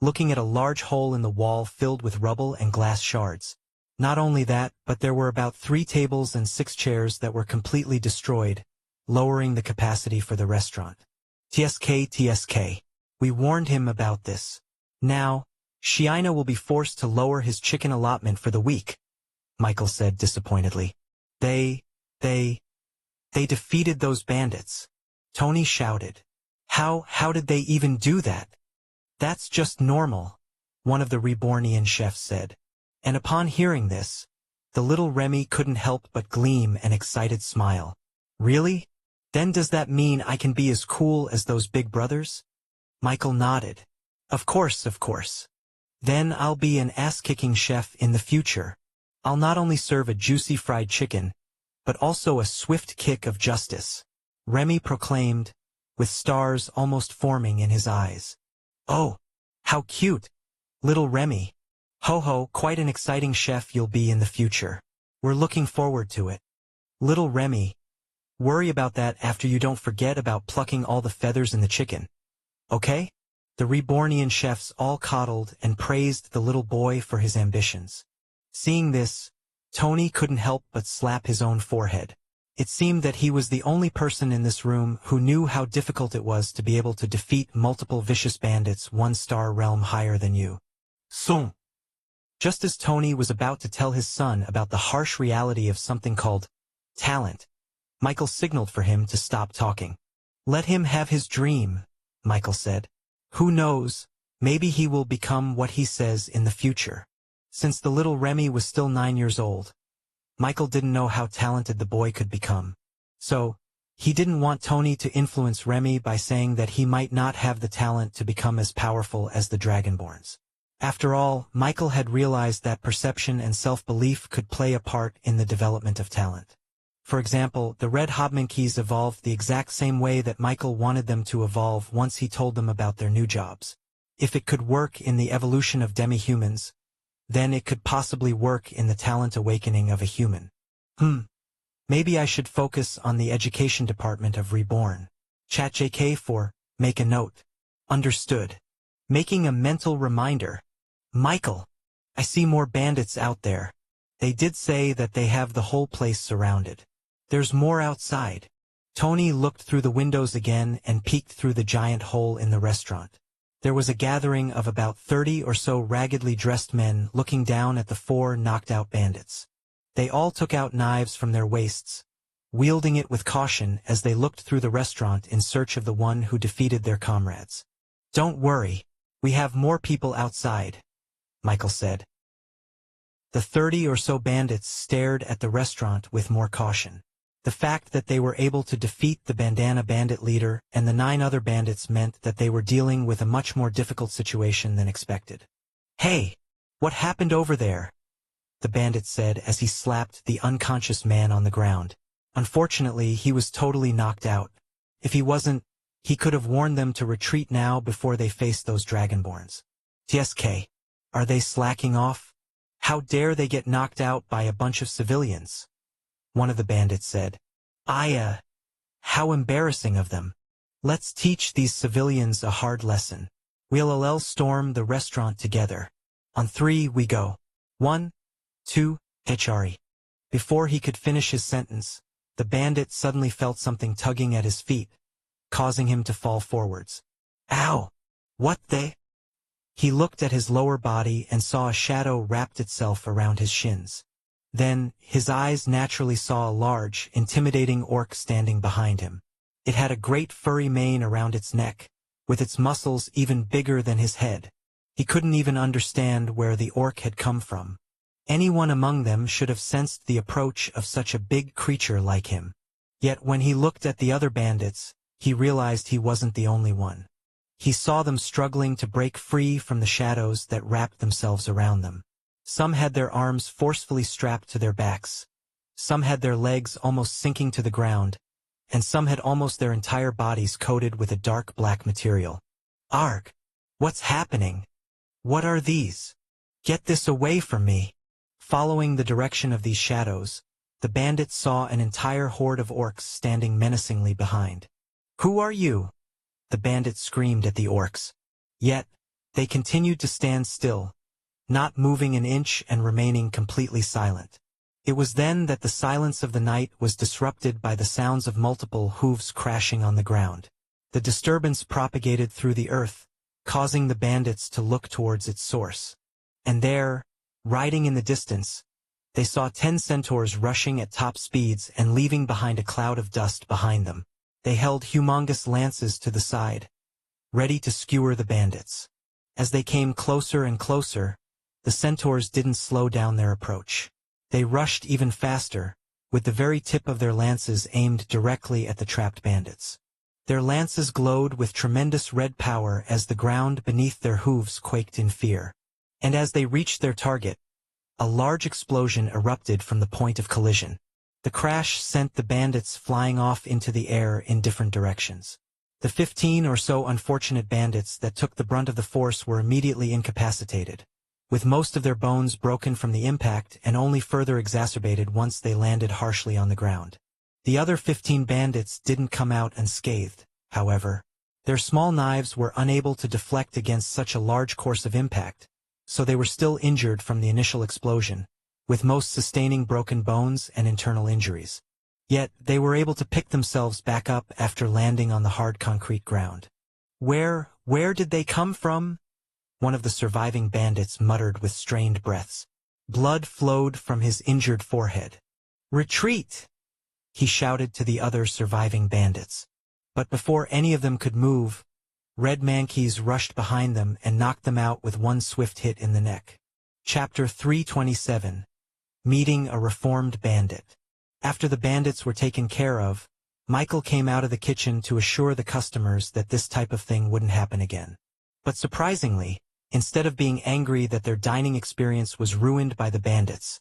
looking at a large hole in the wall filled with rubble and glass shards. Not only that, but there were about 3 tables and 6 chairs that were completely destroyed, lowering the capacity for the restaurant. TSK. We warned him about this. Now, Shiina will be forced to lower his chicken allotment for the week, Michael said disappointedly. They defeated those bandits, Tony shouted. How did they even do that? That's just normal, one of the Rebornian chefs said. And upon hearing this, the little Remy couldn't help but gleam an excited smile. Really? Then does that mean I can be as cool as those big brothers? Michael nodded. Of course. Then I'll be an ass-kicking chef in the future. I'll not only serve a juicy fried chicken, but also a swift kick of justice, Remy proclaimed, with stars almost forming in his eyes. Oh, how cute, little Remy. Ho, quite an exciting chef you'll be in the future. We're looking forward to it. Little Remy, worry about that after you don't forget about plucking all the feathers in the chicken. Okay? The Rebornian chefs all coddled and praised the little boy for his ambitions. Seeing this, Tony couldn't help but slap his own forehead. It seemed that he was the only person in this room who knew how difficult it was to be able to defeat multiple vicious bandits 1 star realm higher than you. Son. Just as Tony was about to tell his son about the harsh reality of something called talent, Michael signaled for him to stop talking. Let him have his dream, Michael said. Who knows, maybe he will become what he says in the future. Since the little Remy was still 9 years old, Michael didn't know how talented the boy could become. So, he didn't want Tony to influence Remy by saying that he might not have the talent to become as powerful as the Dragonborns. After all, Michael had realized that perception and self-belief could play a part in the development of talent. For example, the red Hobmankeys evolved the exact same way that Michael wanted them to evolve once he told them about their new jobs. If it could work in the evolution of demi-humans, then it could possibly work in the talent awakening of a human. Maybe I should focus on the education department of Reborn. Chat JK for, make a note. Understood. Making a mental reminder. Michael, I see more bandits out there. They did say that they have the whole place surrounded. There's more outside. Tony looked through the windows again and peeked through the giant hole in the restaurant. There was a gathering of about 30 or so raggedly dressed men looking down at the 4 knocked-out bandits. They all took out knives from their waists, wielding it with caution as they looked through the restaurant in search of the one who defeated their comrades. Don't worry, we have more people outside, Michael said. The 30 or so bandits stared at the restaurant with more caution. The fact that they were able to defeat the bandana bandit leader and the 9 other bandits meant that they were dealing with a much more difficult situation than expected. Hey, what happened over there? The bandit said as he slapped the unconscious man on the ground. Unfortunately, he was totally knocked out. If he wasn't, he could have warned them to retreat now before they faced those Dragonborns. TSK, are they slacking off? How dare they get knocked out by a bunch of civilians? One of the bandits said. How embarrassing of them. Let's teach these civilians a hard lesson. We'll storm the restaurant together. On 3 we go. 1, 2, Hichari. Before he could finish his sentence, the bandit suddenly felt something tugging at his feet, causing him to fall forwards. Ow! What the? He looked at his lower body and saw a shadow wrapped itself around his shins. Then, his eyes naturally saw a large, intimidating orc standing behind him. It had a great furry mane around its neck, with its muscles even bigger than his head. He couldn't even understand where the orc had come from. Anyone among them should have sensed the approach of such a big creature like him. Yet when he looked at the other bandits, he realized he wasn't the only one. He saw them struggling to break free from the shadows that wrapped themselves around them. Some had their arms forcefully strapped to their backs, some had their legs almost sinking to the ground, and some had almost their entire bodies coated with a dark black material. Arg! What's happening? What are these? Get this away from me! Following the direction of these shadows, the bandits saw an entire horde of orcs standing menacingly behind. Who are you? The bandits screamed at the orcs. Yet, they continued to stand still, not moving an inch and remaining completely silent. It was then that the silence of the night was disrupted by the sounds of multiple hooves crashing on the ground. The disturbance propagated through the earth, causing the bandits to look towards its source. And there, riding in the distance, they saw 10 centaurs rushing at top speeds and leaving behind a cloud of dust behind them. They held humongous lances to the side, ready to skewer the bandits. As they came closer and closer, the centaurs didn't slow down their approach. They rushed even faster, with the very tip of their lances aimed directly at the trapped bandits. Their lances glowed with tremendous red power as the ground beneath their hooves quaked in fear. And as they reached their target, a large explosion erupted from the point of collision. The crash sent the bandits flying off into the air in different directions. The 15 or so unfortunate bandits that took the brunt of the force were immediately incapacitated, with most of their bones broken from the impact and only further exacerbated once they landed harshly on the ground. The other 15 bandits didn't come out unscathed, however. Their small knives were unable to deflect against such a large course of impact, so they were still injured from the initial explosion, with most sustaining broken bones and internal injuries. Yet, they were able to pick themselves back up after landing on the hard concrete ground. Where did they come from? One of the surviving bandits muttered with strained breaths. Blood flowed from his injured forehead. Retreat! He shouted to the other surviving bandits. But before any of them could move, red mankeys rushed behind them and knocked them out with one swift hit in the neck. Chapter 327. Meeting a Reformed Bandit. After the bandits were taken care of, Michael came out of the kitchen to assure the customers that this type of thing wouldn't happen again. But surprisingly, instead of being angry that their dining experience was ruined by the bandits,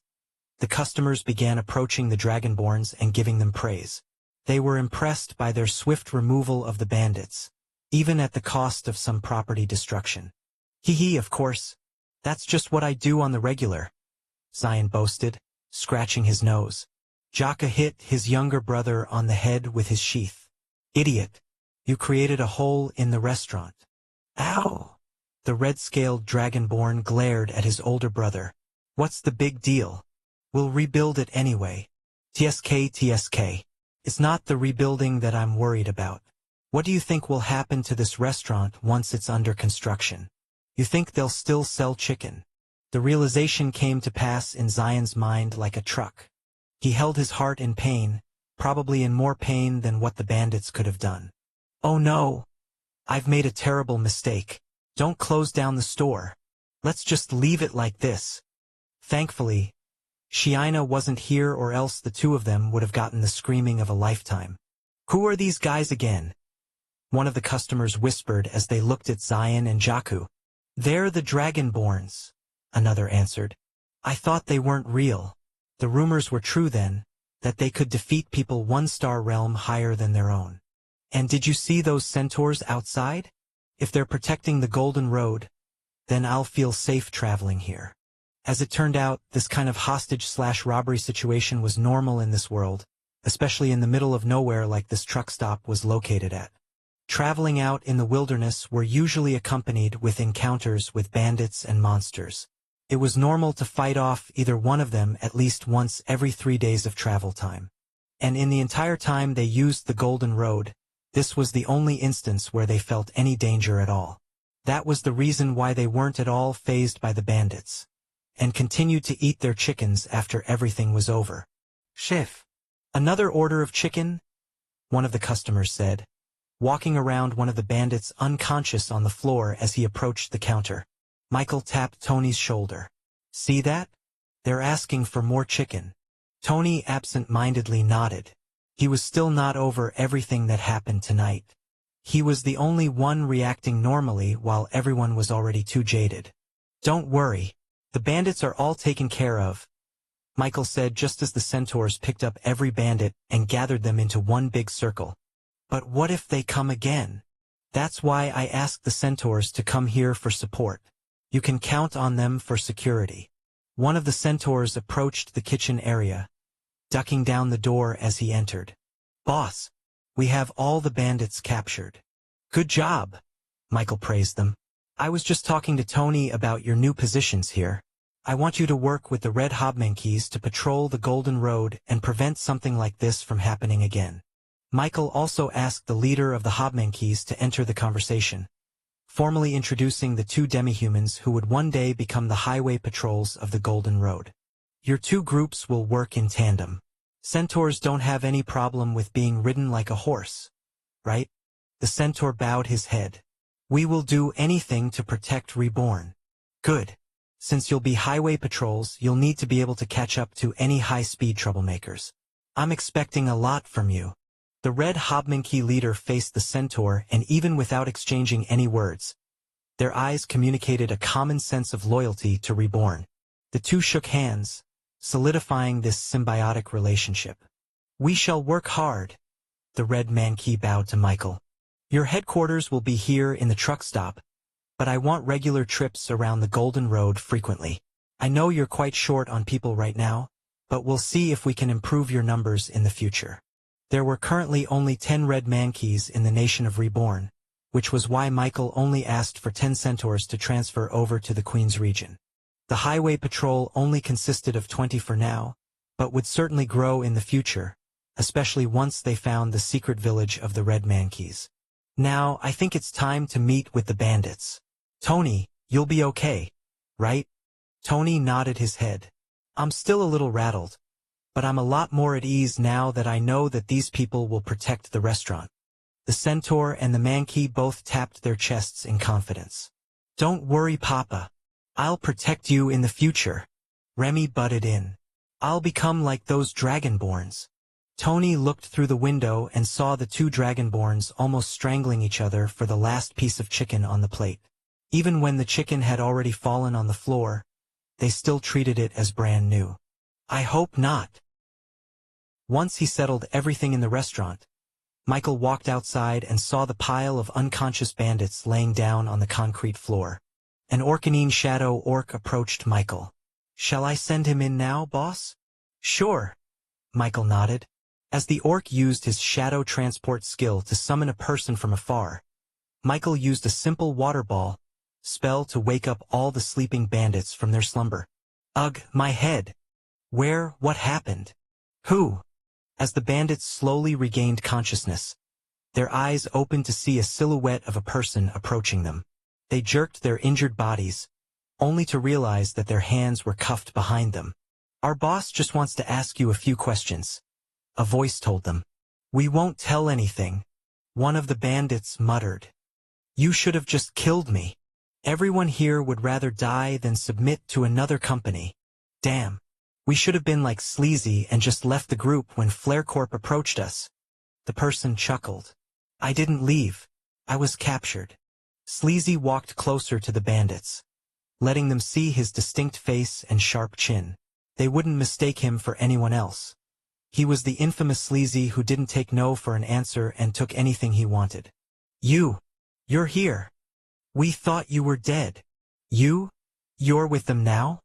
the customers began approaching the Dragonborns and giving them praise. They were impressed by their swift removal of the bandits, even at the cost of some property destruction. Hee, of course. That's just what I do on the regular, Zion boasted, scratching his nose. Jaka hit his younger brother on the head with his sheath. Idiot! You created a hole in the restaurant. Ow! The red-scaled Dragonborn glared at his older brother. What's the big deal? We'll rebuild it anyway. TSK. It's not the rebuilding that I'm worried about. What do you think will happen to this restaurant once it's under construction? You think they'll still sell chicken? The realization came to pass in Zion's mind like a truck. He held his heart in pain, probably in more pain than what the bandits could have done. Oh no! I've made a terrible mistake. Don't close down the store. Let's just leave it like this. Thankfully, Shiina wasn't here, or else the two of them would have gotten the screaming of a lifetime. Who are these guys again? One of the customers whispered as they looked at Zion and Jaku. They're the Dragonborns, another answered. I thought they weren't real. The rumors were true then, that they could defeat people one-star realm higher than their own. And did you see those centaurs outside? If they're protecting the Golden Road, then I'll feel safe traveling here. As it turned out, this kind of hostage/robbery situation was normal in this world, especially in the middle of nowhere like this truck stop was located at. Traveling out in the wilderness were usually accompanied with encounters with bandits and monsters. It was normal to fight off either one of them at least once every 3 days of travel time. And in the entire time they used the Golden Road, this was the only instance where they felt any danger at all. That was the reason why they weren't at all fazed by the bandits, and continued to eat their chickens after everything was over. Chef, another order of chicken? One of the customers said, walking around one of the bandits unconscious on the floor as he approached the counter. Michael tapped Tony's shoulder. See that? They're asking for more chicken. Tony absent-mindedly nodded. He was still not over everything that happened tonight. He was the only one reacting normally while everyone was already too jaded. Don't worry. The bandits are all taken care of, Michael said just as the centaurs picked up every bandit and gathered them into one big circle. But what if they come again? That's why I asked the centaurs to come here for support. You can count on them for security. One of the centaurs approached the kitchen area, ducking down the door as he entered. Boss, we have all the bandits captured. Good job, Michael praised them. I was just talking to Tony about your new positions here. I want you to work with the Red Hobmankeys to patrol the Golden Road and prevent something like this from happening again. Michael also asked the leader of the Hobmankeys to enter the conversation, formally introducing the two demi-humans who would one day become the highway patrols of the Golden Road. Your two groups will work in tandem. Centaurs don't have any problem with being ridden like a horse, right? The centaur bowed his head. We will do anything to protect Reborn. Good. Since you'll be highway patrols, you'll need to be able to catch up to any high-speed troublemakers. I'm expecting a lot from you. The Red Hobmankey leader faced the centaur, and even without exchanging any words, their eyes communicated a common sense of loyalty to Reborn. The two shook hands, solidifying this symbiotic relationship. We shall work hard. The Red Mankey bowed to Michael. Your headquarters will be here in the truck stop, but I want regular trips around the Golden Road frequently. I know you're quite short on people right now, but we'll see if we can improve your numbers in the future. There were currently only 10 Red Mankeys in the nation of Reborn, which was why Michael only asked for 10 centaurs to transfer over to the Queen's region. The highway patrol only consisted of 20 for now, but would certainly grow in the future, especially once they found the secret village of the Red Mankeys. Now, I think it's time to meet with the bandits. Tony, you'll be okay, right? Tony nodded his head. I'm still a little rattled, but I'm a lot more at ease now that I know that these people will protect the restaurant. The centaur and the Mankey both tapped their chests in confidence. Don't worry, Papa. I'll protect you in the future. Remy butted in. I'll become like those dragonborns. Tony looked through the window and saw the two dragonborns almost strangling each other for the last piece of chicken on the plate. Even when the chicken had already fallen on the floor, they still treated it as brand new. I hope not. Once he settled everything in the restaurant, Michael walked outside and saw the pile of unconscious bandits laying down on the concrete floor. An Orcanine shadow orc approached Michael. Shall I send him in now, boss? Sure. Michael nodded. As the orc used his shadow transport skill to summon a person from afar, Michael used a simple water ball spell to wake up all the sleeping bandits from their slumber. Ugh, my head. What happened? Who? As the bandits slowly regained consciousness, their eyes opened to see a silhouette of a person approaching them. They jerked their injured bodies, only to realize that their hands were cuffed behind them. Our boss just wants to ask you a few questions, a voice told them. We won't tell anything, one of the bandits muttered. You should have just killed me. Everyone here would rather die than submit to another company. Damn. We should have been like Sleazy and just left the group when FlareCorp approached us. The person chuckled. I didn't leave. I was captured. Sleazy walked closer to the bandits, letting them see his distinct face and sharp chin. They wouldn't mistake him for anyone else. He was the infamous Sleazy who didn't take no for an answer and took anything he wanted. You're here. We thought you were dead. You're with them now?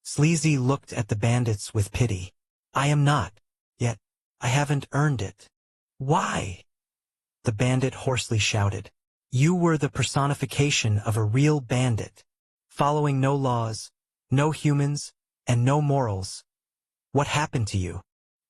Sleazy looked at the bandits with pity. I am not, yet. I haven't earned it. Why? The bandit hoarsely shouted. You were the personification of a real bandit, following no laws, no humans, and no morals. What happened to you?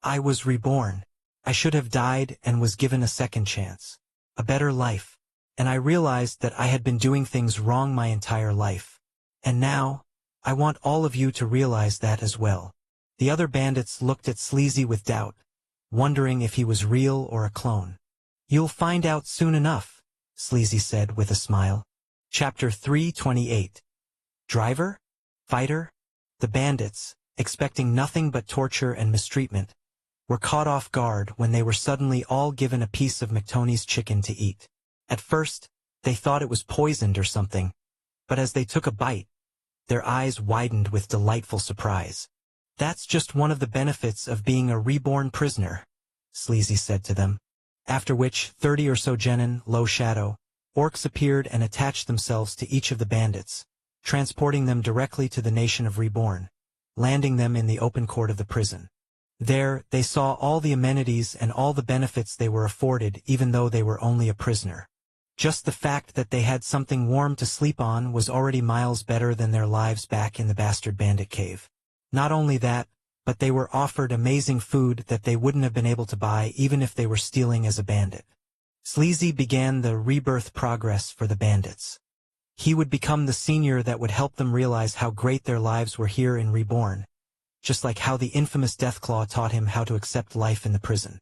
I was reborn. I should have died and was given a second chance, a better life, and I realized that I had been doing things wrong my entire life. And now, I want all of you to realize that as well. The other bandits looked at Sleazy with doubt, wondering if he was real or a clone. You'll find out soon enough, Sleazy said with a smile. Chapter 328. Driver? Fighter? The bandits, expecting nothing but torture and mistreatment, were caught off guard when they were suddenly all given a piece of McTony's chicken to eat. At first, they thought it was poisoned or something, but as they took a bite, their eyes widened with delightful surprise. That's just one of the benefits of being a reborn prisoner, Sleazy said to them. After which 30 or so genin, low shadow, orcs appeared and attached themselves to each of the bandits, transporting them directly to the nation of Reborn, landing them in the open court of the prison. There, they saw all the amenities and all the benefits they were afforded even though they were only a prisoner. Just the fact that they had something warm to sleep on was already miles better than their lives back in the bastard bandit cave. Not only that, but they were offered amazing food that they wouldn't have been able to buy even if they were stealing as a bandit. Sleazy began the rebirth progress for the bandits. He would become the senior that would help them realize how great their lives were here in Reborn, just like how the infamous Deathclaw taught him how to accept life in the prison.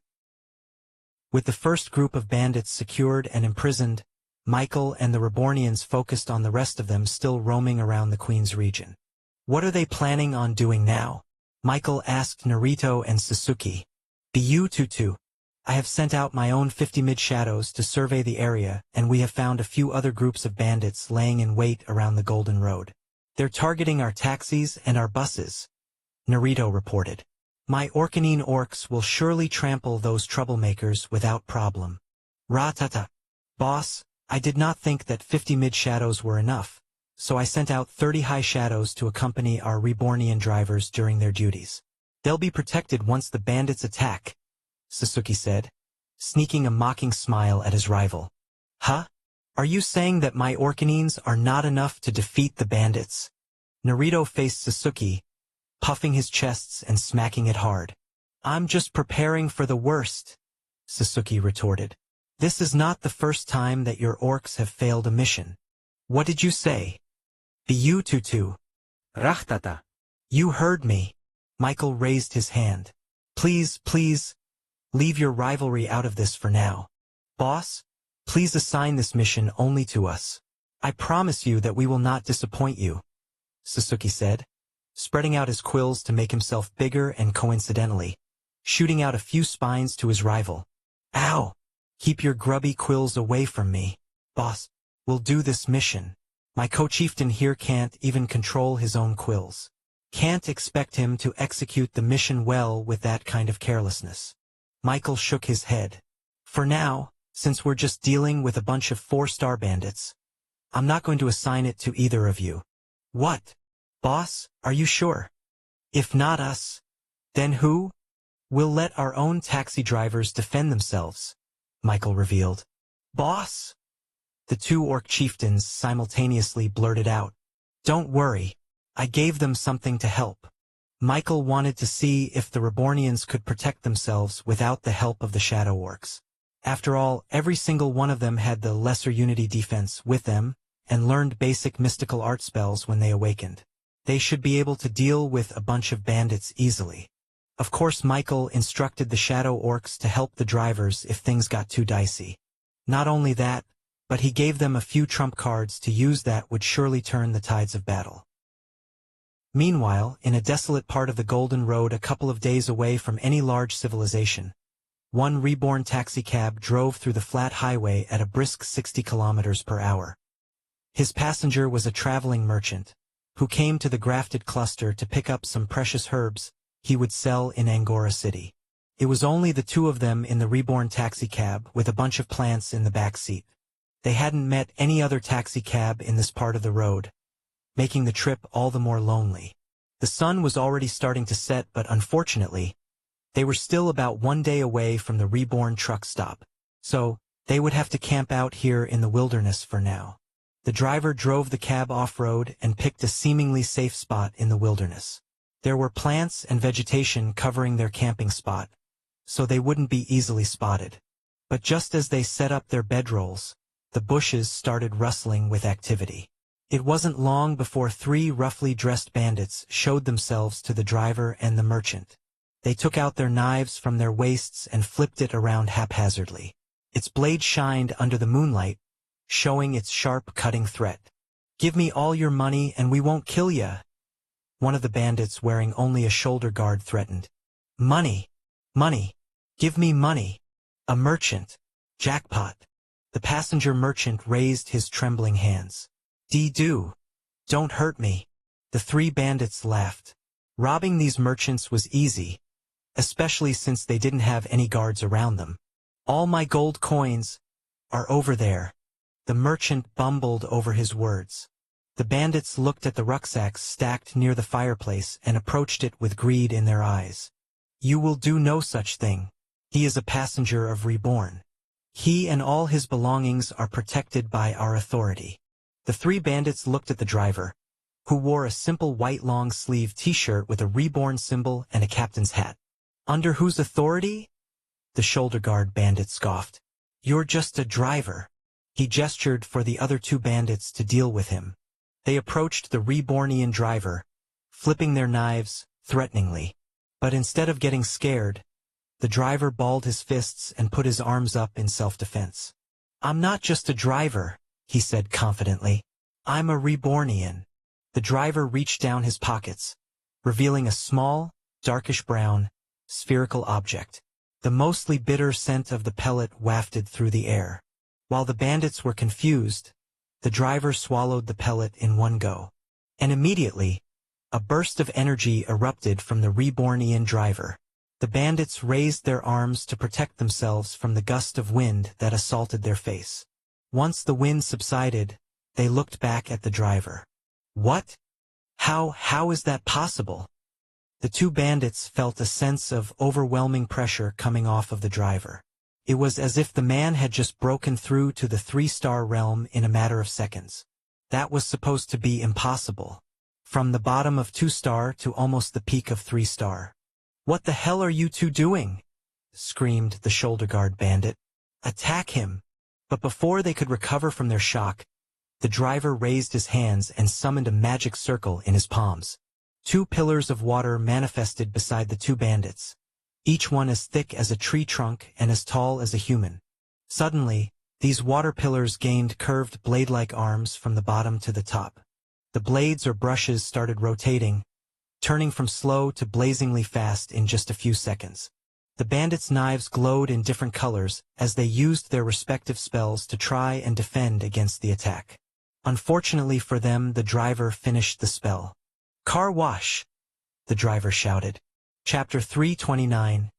With the first group of bandits secured and imprisoned, Michael and the Rebornians focused on the rest of them still roaming around the Queen's region. What are they planning on doing now? Michael asked Narito and Sasuke. Be you two. I have sent out my own 50 mid-shadows to survey the area, and we have found a few other groups of bandits laying in wait around the Golden Road. They're targeting our taxis and our buses, Narito reported. My Orcanine orcs will surely trample those troublemakers without problem. Ratata. Boss, I did not think that 50 mid-shadows were enough, so I sent out 30 high shadows to accompany our Rebornian drivers during their duties. They'll be protected once the bandits attack, Sasuke said, sneaking a mocking smile at his rival. Huh? Are you saying that my Orcanines are not enough to defeat the bandits? Narito faced Sasuke, puffing his chests and smacking it hard. I'm just preparing for the worst, Sasuke retorted. This is not the first time that your orcs have failed a mission. What did you say? The U-tutu. Rahtata. You heard me. Michael raised his hand. Please, please, leave your rivalry out of this for now. Boss, please assign this mission only to us. I promise you that we will not disappoint you, Sasuke said, spreading out his quills to make himself bigger and coincidentally, shooting out a few spines to his rival. Ow! Keep your grubby quills away from me. Boss, we'll do this mission. My co-chieftain here can't even control his own quills. Can't expect him to execute the mission well with that kind of carelessness. Michael shook his head. For now, since we're just dealing with a bunch of 4-star bandits, I'm not going to assign it to either of you. What? Boss, are you sure? If not us, then who? We'll let our own taxi drivers defend themselves, Michael revealed. Boss? The 2 orc chieftains simultaneously blurted out. Don't worry, I gave them something to help. Michael wanted to see if the Rebornians could protect themselves without the help of the Shadow Orcs. After all, every single one of them had the Lesser Unity defense with them, and learned basic mystical art spells when they awakened. They should be able to deal with a bunch of bandits easily. Of course, Michael instructed the Shadow Orcs to help the drivers if things got too dicey. Not only that, but he gave them a few trump cards to use that would surely turn the tides of battle. Meanwhile, in a desolate part of the Golden Road a couple of days away from any large civilization, one Reborn taxicab drove through the flat highway at a brisk 60 kilometers per hour. His passenger was a traveling merchant, who came to the grafted cluster to pick up some precious herbs he would sell in Angora City. It was only the 2 of them in the Reborn taxicab with a bunch of plants in the back seat. They hadn't met any other taxicab in this part of the road, making the trip all the more lonely. The sun was already starting to set, but unfortunately, they were still about 1 day away from the Reborn truck stop, so they would have to camp out here in the wilderness for now. The driver drove the cab off-road and picked a seemingly safe spot in the wilderness. There were plants and vegetation covering their camping spot, so they wouldn't be easily spotted. But just as they set up their bedrolls, the bushes started rustling with activity. It wasn't long before 3 roughly dressed bandits showed themselves to the driver and the merchant. They took out their knives from their waists and flipped it around haphazardly. Its blade shined under the moonlight, showing its sharp cutting threat. Give me all your money and we won't kill ya, one of the bandits wearing only a shoulder guard threatened. Money! Money! Give me money! A merchant! Jackpot! The passenger merchant raised his trembling hands. Dee-do! Don't hurt me! The 3 bandits laughed. Robbing these merchants was easy, especially since they didn't have any guards around them. All my gold coins are over there. The merchant bumbled over his words. The bandits looked at the rucksacks stacked near the fireplace and approached it with greed in their eyes. You will do no such thing. He is a passenger of Reborn. He and all his belongings are protected by our authority. The 3 bandits looked at the driver, who wore a simple white long-sleeve t-shirt with a Reborn symbol and a captain's hat. Under whose authority? The shoulder guard bandit scoffed. You're just a driver. He gestured for the other 2 bandits to deal with him. They approached the Rebornian driver, flipping their knives threateningly. But instead of getting scared, the driver balled his fists and put his arms up in self-defense. I'm not just a driver, he said confidently. I'm a Rebornian. The driver reached down his pockets, revealing a small, darkish brown, spherical object. The mostly bitter scent of the pellet wafted through the air. While the bandits were confused, the driver swallowed the pellet in one go. And immediately, a burst of energy erupted from the Rebornian driver. The bandits raised their arms to protect themselves from the gust of wind that assaulted their face. Once the wind subsided, they looked back at the driver. What? How is that possible? The 2 bandits felt a sense of overwhelming pressure coming off of the driver. It was as if the man had just broken through to the 3-star realm in a matter of seconds. That was supposed to be impossible. From the bottom of 2-star to almost the peak of 3-star. "What the hell are you two doing?" screamed the shoulder guard bandit. "Attack him!" But before they could recover from their shock, the driver raised his hands and summoned a magic circle in his palms. 2 pillars of water manifested beside the 2 bandits, each one as thick as a tree trunk and as tall as a human. Suddenly, these water pillars gained curved blade-like arms from the bottom to the top. The blades or brushes started rotating, turning from slow to blazingly fast in just a few seconds. The bandits' knives glowed in different colors as they used their respective spells to try and defend against the attack. Unfortunately for them, the driver finished the spell. "Car wash!" the driver shouted. Chapter 329,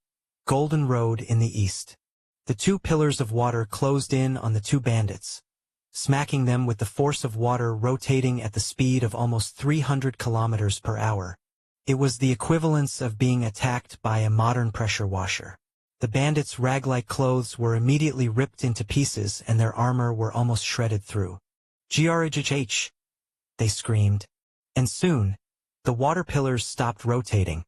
Golden Road in the East. The 2 pillars of water closed in on the 2 bandits, smacking them with the force of water rotating at the speed of almost 300 kilometers per hour. It was the equivalence of being attacked by a modern pressure washer. The bandits' rag-like clothes were immediately ripped into pieces and their armor were almost shredded through. "Grhh!" they screamed. And soon, the water pillars stopped rotating,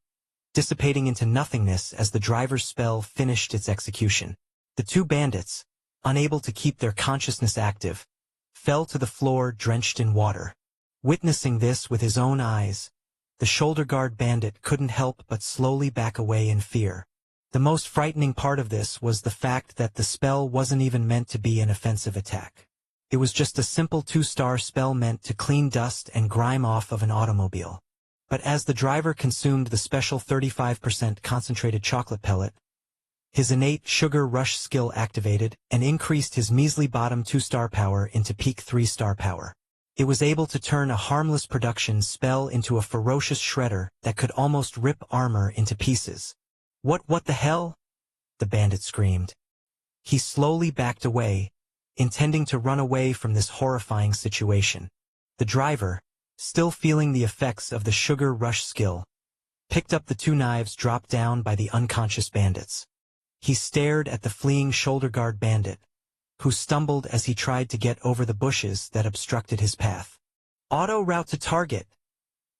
dissipating into nothingness as the driver's spell finished its execution. The 2 bandits, unable to keep their consciousness active, fell to the floor drenched in water. Witnessing this with his own eyes, the shoulder guard bandit couldn't help but slowly back away in fear. The most frightening part of this was the fact that the spell wasn't even meant to be an offensive attack. It was just a simple 2-star spell meant to clean dust and grime off of an automobile. But as the driver consumed the special 35% concentrated chocolate pellet, his innate sugar rush skill activated and increased his measly bottom 2-star power into peak 3-star power. It was able to turn a harmless production spell into a ferocious shredder that could almost rip armor into pieces. What the hell?" the bandit screamed. He slowly backed away, intending to run away from this horrifying situation. The driver, still feeling the effects of the sugar rush skill, picked up the 2 knives dropped down by the unconscious bandits. He stared at the fleeing shoulder guard bandit, who stumbled as he tried to get over the bushes that obstructed his path. "Auto route to target,"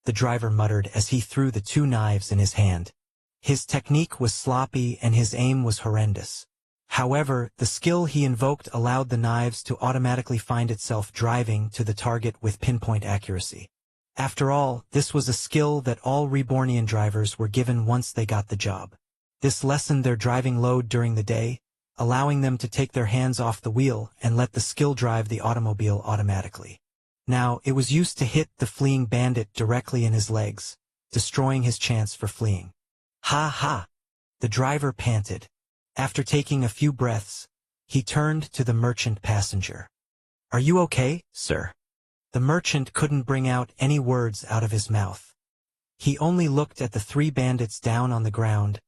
the driver muttered as he threw the 2 knives in his hand. His technique was sloppy and his aim was horrendous. However, the skill he invoked allowed the knives to automatically find itself driving to the target with pinpoint accuracy. After all, this was a skill that all Rebornian drivers were given once they got the job. This lessened their driving load during the day, allowing them to take their hands off the wheel and let the skill drive the automobile automatically. Now, it was used to hit the fleeing bandit directly in his legs, destroying his chance for fleeing. "Ha ha!" the driver panted. After taking a few breaths, he turned to the merchant passenger. "Are you okay, sir?" The merchant couldn't bring out any words out of his mouth. He only looked at the 3 bandits down on the ground,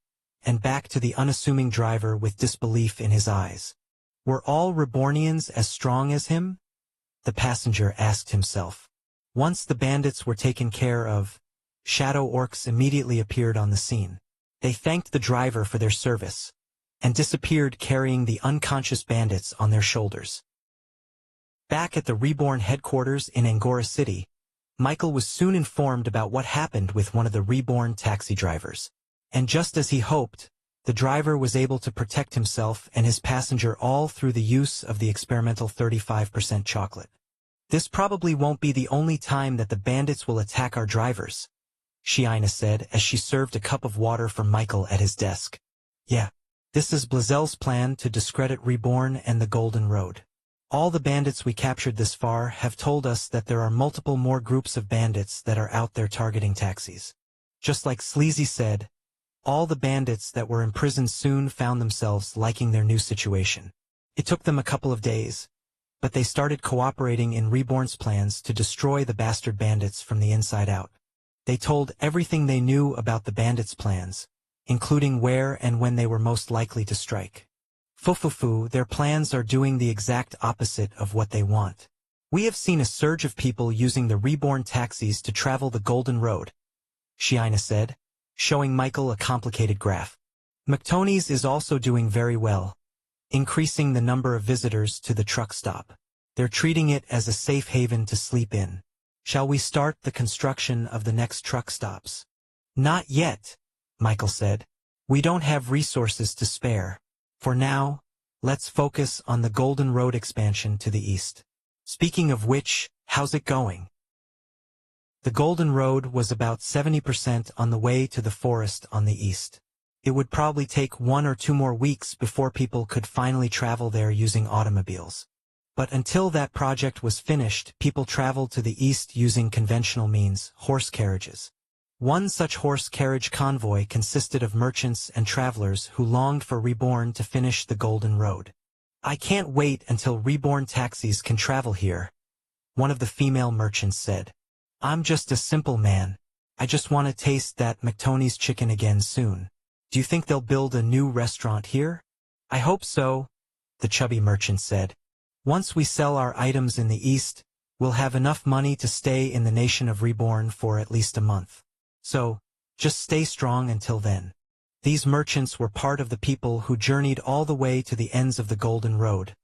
and back to the unassuming driver with disbelief in his eyes. Were all Rebornians as strong as him? The passenger asked himself. Once the bandits were taken care of, shadow orcs immediately appeared on the scene. They thanked the driver for their service, and disappeared carrying the unconscious bandits on their shoulders. Back at the Reborn headquarters in Angora City, Michael was soon informed about what happened with one of the Reborn taxi drivers. And just as he hoped, the driver was able to protect himself and his passenger all through the use of the experimental 35% chocolate. "This probably won't be the only time that the bandits will attack our drivers," Shiina said as she served a cup of water for Michael at his desk. "Yeah, this is Blazel's plan to discredit Reborn and the Golden Road. All the bandits we captured this far have told us that there are multiple more groups of bandits that are out there targeting taxis. Just like Sleazy said, all the bandits that were imprisoned soon found themselves liking their new situation. It took them a couple of days, but they started cooperating in Reborn's plans to destroy the bastard bandits from the inside out. They told everything they knew about the bandits' plans, including where and when they were most likely to strike. Fufufu, their plans are doing the exact opposite of what they want. We have seen a surge of people using the Reborn taxis to travel the Golden Road," Shiina said, showing Michael a complicated graph. "McTony's is also doing very well, increasing the number of visitors to the truck stop. They're treating it as a safe haven to sleep in. Shall we start the construction of the next truck stops?" "Not yet," Michael said. We don't have resources to spare. For now, let's focus on the Golden Road expansion to the east. Speaking of which, how's it going? The Golden Road was about 70% on the way to the forest on the east. It would probably take 1 or 2 more weeks before people could finally travel there using automobiles. But until that project was finished, people traveled to the east using conventional means, horse carriages. One such horse carriage convoy consisted of merchants and travelers who longed for Reborn to finish the Golden Road. I can't wait until Reborn taxis can travel here, one of the female merchants said. I'm just a simple man. I just want to taste that McTony's chicken again soon. Do you think they'll build a new restaurant here? I hope so, the chubby merchant said. Once we sell our items in the east, we'll have enough money to stay in the nation of Reborn for at least a month. So, just stay strong until then. These merchants were part of the people who journeyed all the way to the ends of the Golden Road,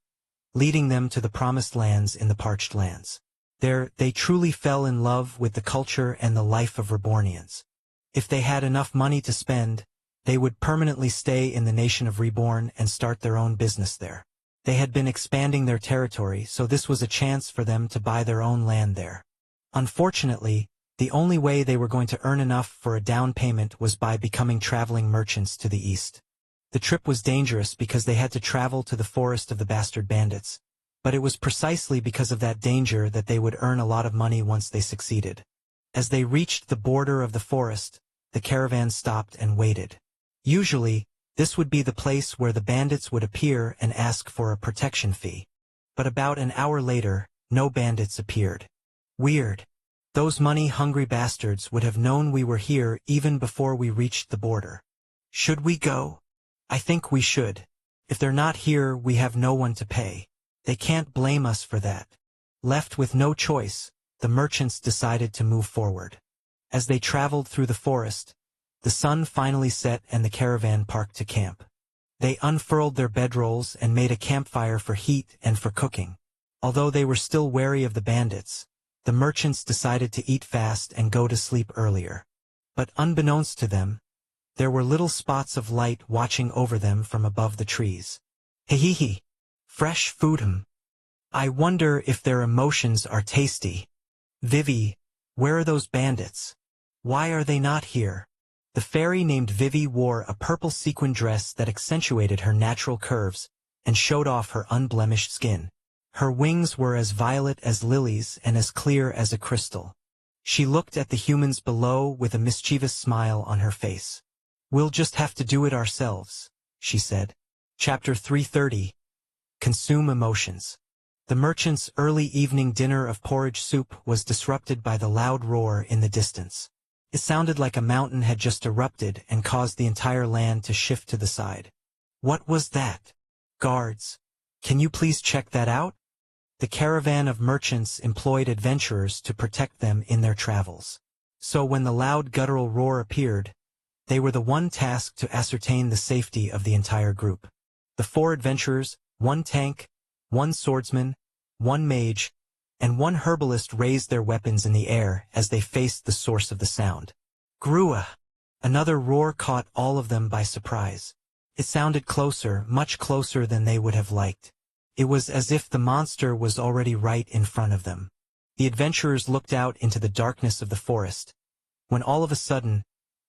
leading them to the promised lands in the parched lands. There, they truly fell in love with the culture and the life of Rebornians. If they had enough money to spend, they would permanently stay in the nation of Reborn and start their own business there. They had been expanding their territory, so this was a chance for them to buy their own land there. Unfortunately, the only way they were going to earn enough for a down payment was by becoming traveling merchants to the east. The trip was dangerous because they had to travel to the forest of the bastard bandits, but it was precisely because of that danger that they would earn a lot of money once they succeeded. As they reached the border of the forest, the caravan stopped and waited. Usually, this would be the place where the bandits would appear and ask for a protection fee. But about an hour later, no bandits appeared. Weird. Those money-hungry bastards would have known we were here even before we reached the border. Should we go? I think we should. If they're not here, we have no one to pay. They can't blame us for that. Left with no choice, the merchants decided to move forward. As they traveled through the forest, the sun finally set and the caravan parked to camp. They unfurled their bedrolls and made a campfire for heat and for cooking. Although they were still wary of the bandits, the merchants decided to eat fast and go to sleep earlier. But unbeknownst to them, there were little spots of light watching over them from above the trees. Hee. Fresh food. I wonder if their emotions are tasty. Vivi, where are those bandits? Why are they not here? The fairy named Vivi wore a purple sequin dress that accentuated her natural curves and showed off her unblemished skin. Her wings were as violet as lilies and as clear as a crystal. She looked at the humans below with a mischievous smile on her face. We'll just have to do it ourselves, she said. Chapter 330. Consume Emotions. The merchant's early evening dinner of porridge soup was disrupted by the loud roar in the distance. It sounded like a mountain had just erupted and caused the entire land to shift to the side. What was that? Guards, can you please check that out? The caravan of merchants employed adventurers to protect them in their travels. So when the loud guttural roar appeared, they were the one tasked to ascertain the safety of the entire group. The 4 adventurers, 1 tank, 1 swordsman, 1 mage, and 1 herbalist raised their weapons in the air as they faced the source of the sound. Grua! Another roar caught all of them by surprise. It sounded closer, much closer than they would have liked. It was as if the monster was already right in front of them. The adventurers looked out into the darkness of the forest, when all of a sudden,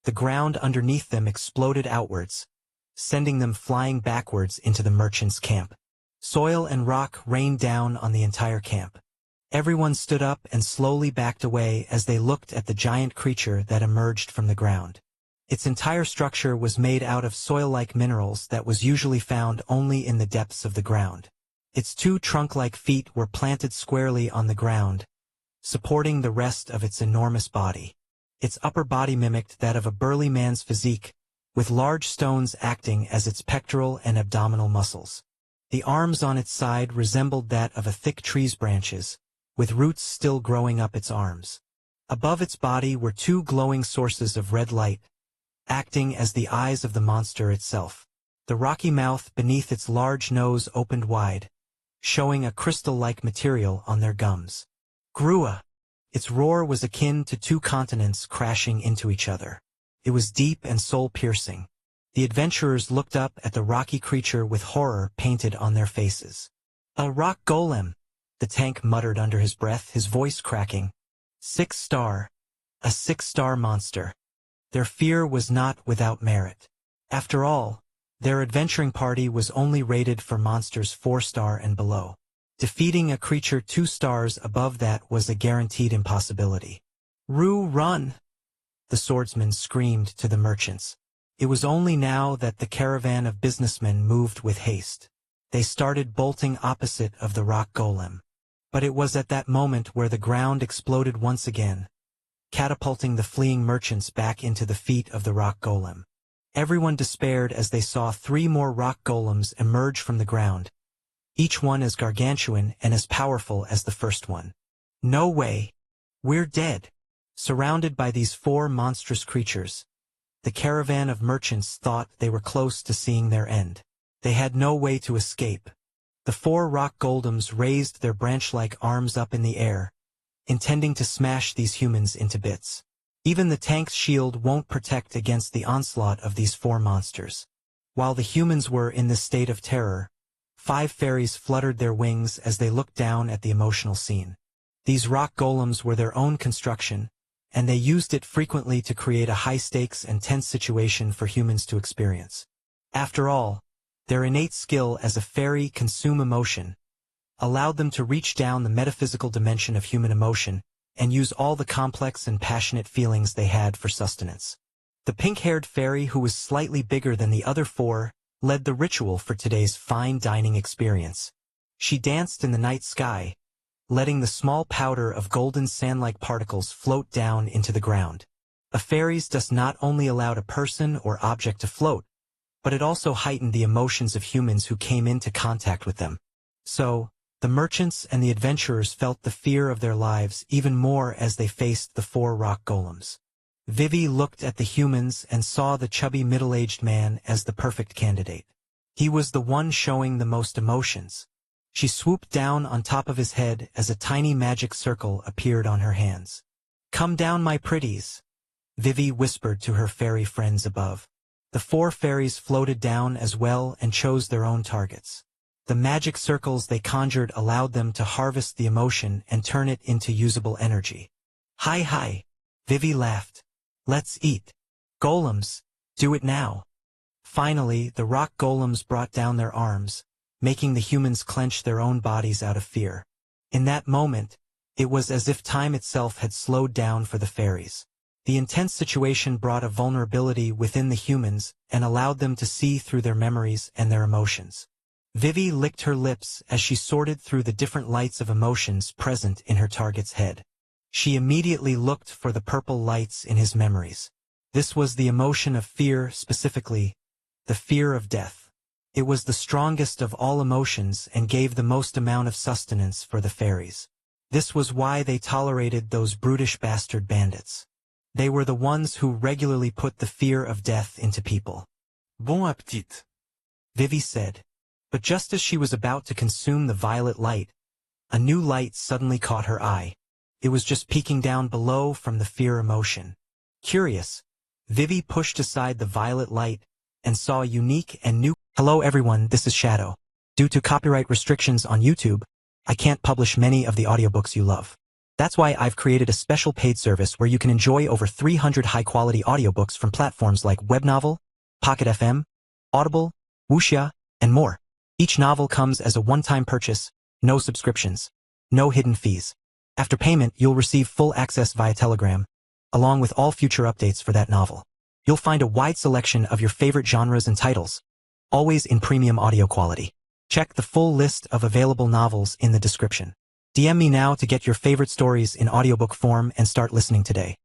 the ground underneath them exploded outwards, sending them flying backwards into the merchants' camp. Soil and rock rained down on the entire camp. Everyone stood up and slowly backed away as they looked at the giant creature that emerged from the ground. Its entire structure was made out of soil-like minerals that was usually found only in the depths of the ground. Its 2 trunk-like feet were planted squarely on the ground, supporting the rest of its enormous body. Its upper body mimicked that of a burly man's physique, with large stones acting as its pectoral and abdominal muscles. The arms on its side resembled that of a thick tree's branches, with roots still growing up its arms. Above its body were 2 glowing sources of red light, acting as the eyes of the monster itself. The rocky mouth beneath its large nose opened wide, showing a crystal-like material on their gums. Grua! Its roar was akin to 2 continents crashing into each other. It was deep and soul-piercing. The adventurers looked up at the rocky creature with horror painted on their faces. "A rock golem," the tank muttered under his breath, his voice cracking. 6-star. A 6-star monster. Their fear was not without merit. After all, their adventuring party was only rated for monsters 4-star and below. Defeating a creature 2 stars above that was a guaranteed impossibility. Run! The swordsman screamed to the merchants. It was only now that the caravan of businessmen moved with haste. They started bolting opposite of the rock golem. But it was at that moment where the ground exploded once again, catapulting the fleeing merchants back into the feet of the rock golem. Everyone despaired as they saw 3 more rock golems emerge from the ground, each one as gargantuan and as powerful as the first one. "No way! We're dead!" Surrounded by these 4 monstrous creatures, the caravan of merchants thought they were close to seeing their end. They had no way to escape. The 4 rock golems raised their branch-like arms up in the air, intending to smash these humans into bits. Even the tank's shield won't protect against the onslaught of these 4 monsters. While the humans were in this state of terror, 5 fairies fluttered their wings as they looked down at the emotional scene. These rock golems were their own construction, and they used it frequently to create a high-stakes and tense situation for humans to experience. After all, their innate skill as a fairy consume emotion, allowed them to reach down the metaphysical dimension of human emotion and use all the complex and passionate feelings they had for sustenance. The pink-haired fairy, who was slightly bigger than the other 4, led the ritual for today's fine dining experience. She danced in the night sky, letting the small powder of golden sand-like particles float down into the ground. A fairy's dust not only allowed a person or object to float, but it also heightened the emotions of humans who came into contact with them. So, the merchants and the adventurers felt the fear of their lives even more as they faced the 4 rock golems. Vivi looked at the humans and saw the chubby middle-aged man as the perfect candidate. He was the one showing the most emotions. She swooped down on top of his head as a tiny magic circle appeared on her hands. "Come down, my pretties," Vivi whispered to her fairy friends above. The 4 fairies floated down as well and chose their own targets. The magic circles they conjured allowed them to harvest the emotion and turn it into usable energy. Hi, Vivi laughed. "Let's eat. Golems, do it now." Finally, the rock golems brought down their arms, making the humans clench their own bodies out of fear. In that moment, it was as if time itself had slowed down for the fairies. The intense situation brought a vulnerability within the humans and allowed them to see through their memories and their emotions. Vivi licked her lips as she sorted through the different lights of emotions present in her target's head. She immediately looked for the purple lights in his memories. This was the emotion of fear, specifically, the fear of death. It was the strongest of all emotions and gave the most amount of sustenance for the fairies. This was why they tolerated those brutish bastard bandits. They were the ones who regularly put the fear of death into people. "Bon appétit," Vivi said. But just as she was about to consume the violet light, a new light suddenly caught her eye. It was just peeking down below from the fear emotion. Curious, Vivi pushed aside the violet light and saw a unique and new— "Hello everyone, this is Shadow. Due to copyright restrictions on YouTube, I can't publish many of the audiobooks you love. That's why I've created a special paid service where you can enjoy over 300 high-quality audiobooks from platforms like Webnovel, Pocket FM, Audible, Wuxia, and more. Each novel comes as a one-time purchase, no subscriptions, no hidden fees. After payment, you'll receive full access via Telegram, along with all future updates for that novel. You'll find a wide selection of your favorite genres and titles, always in premium audio quality. Check the full list of available novels in the description. DM me now to get your favorite stories in audiobook form and start listening today.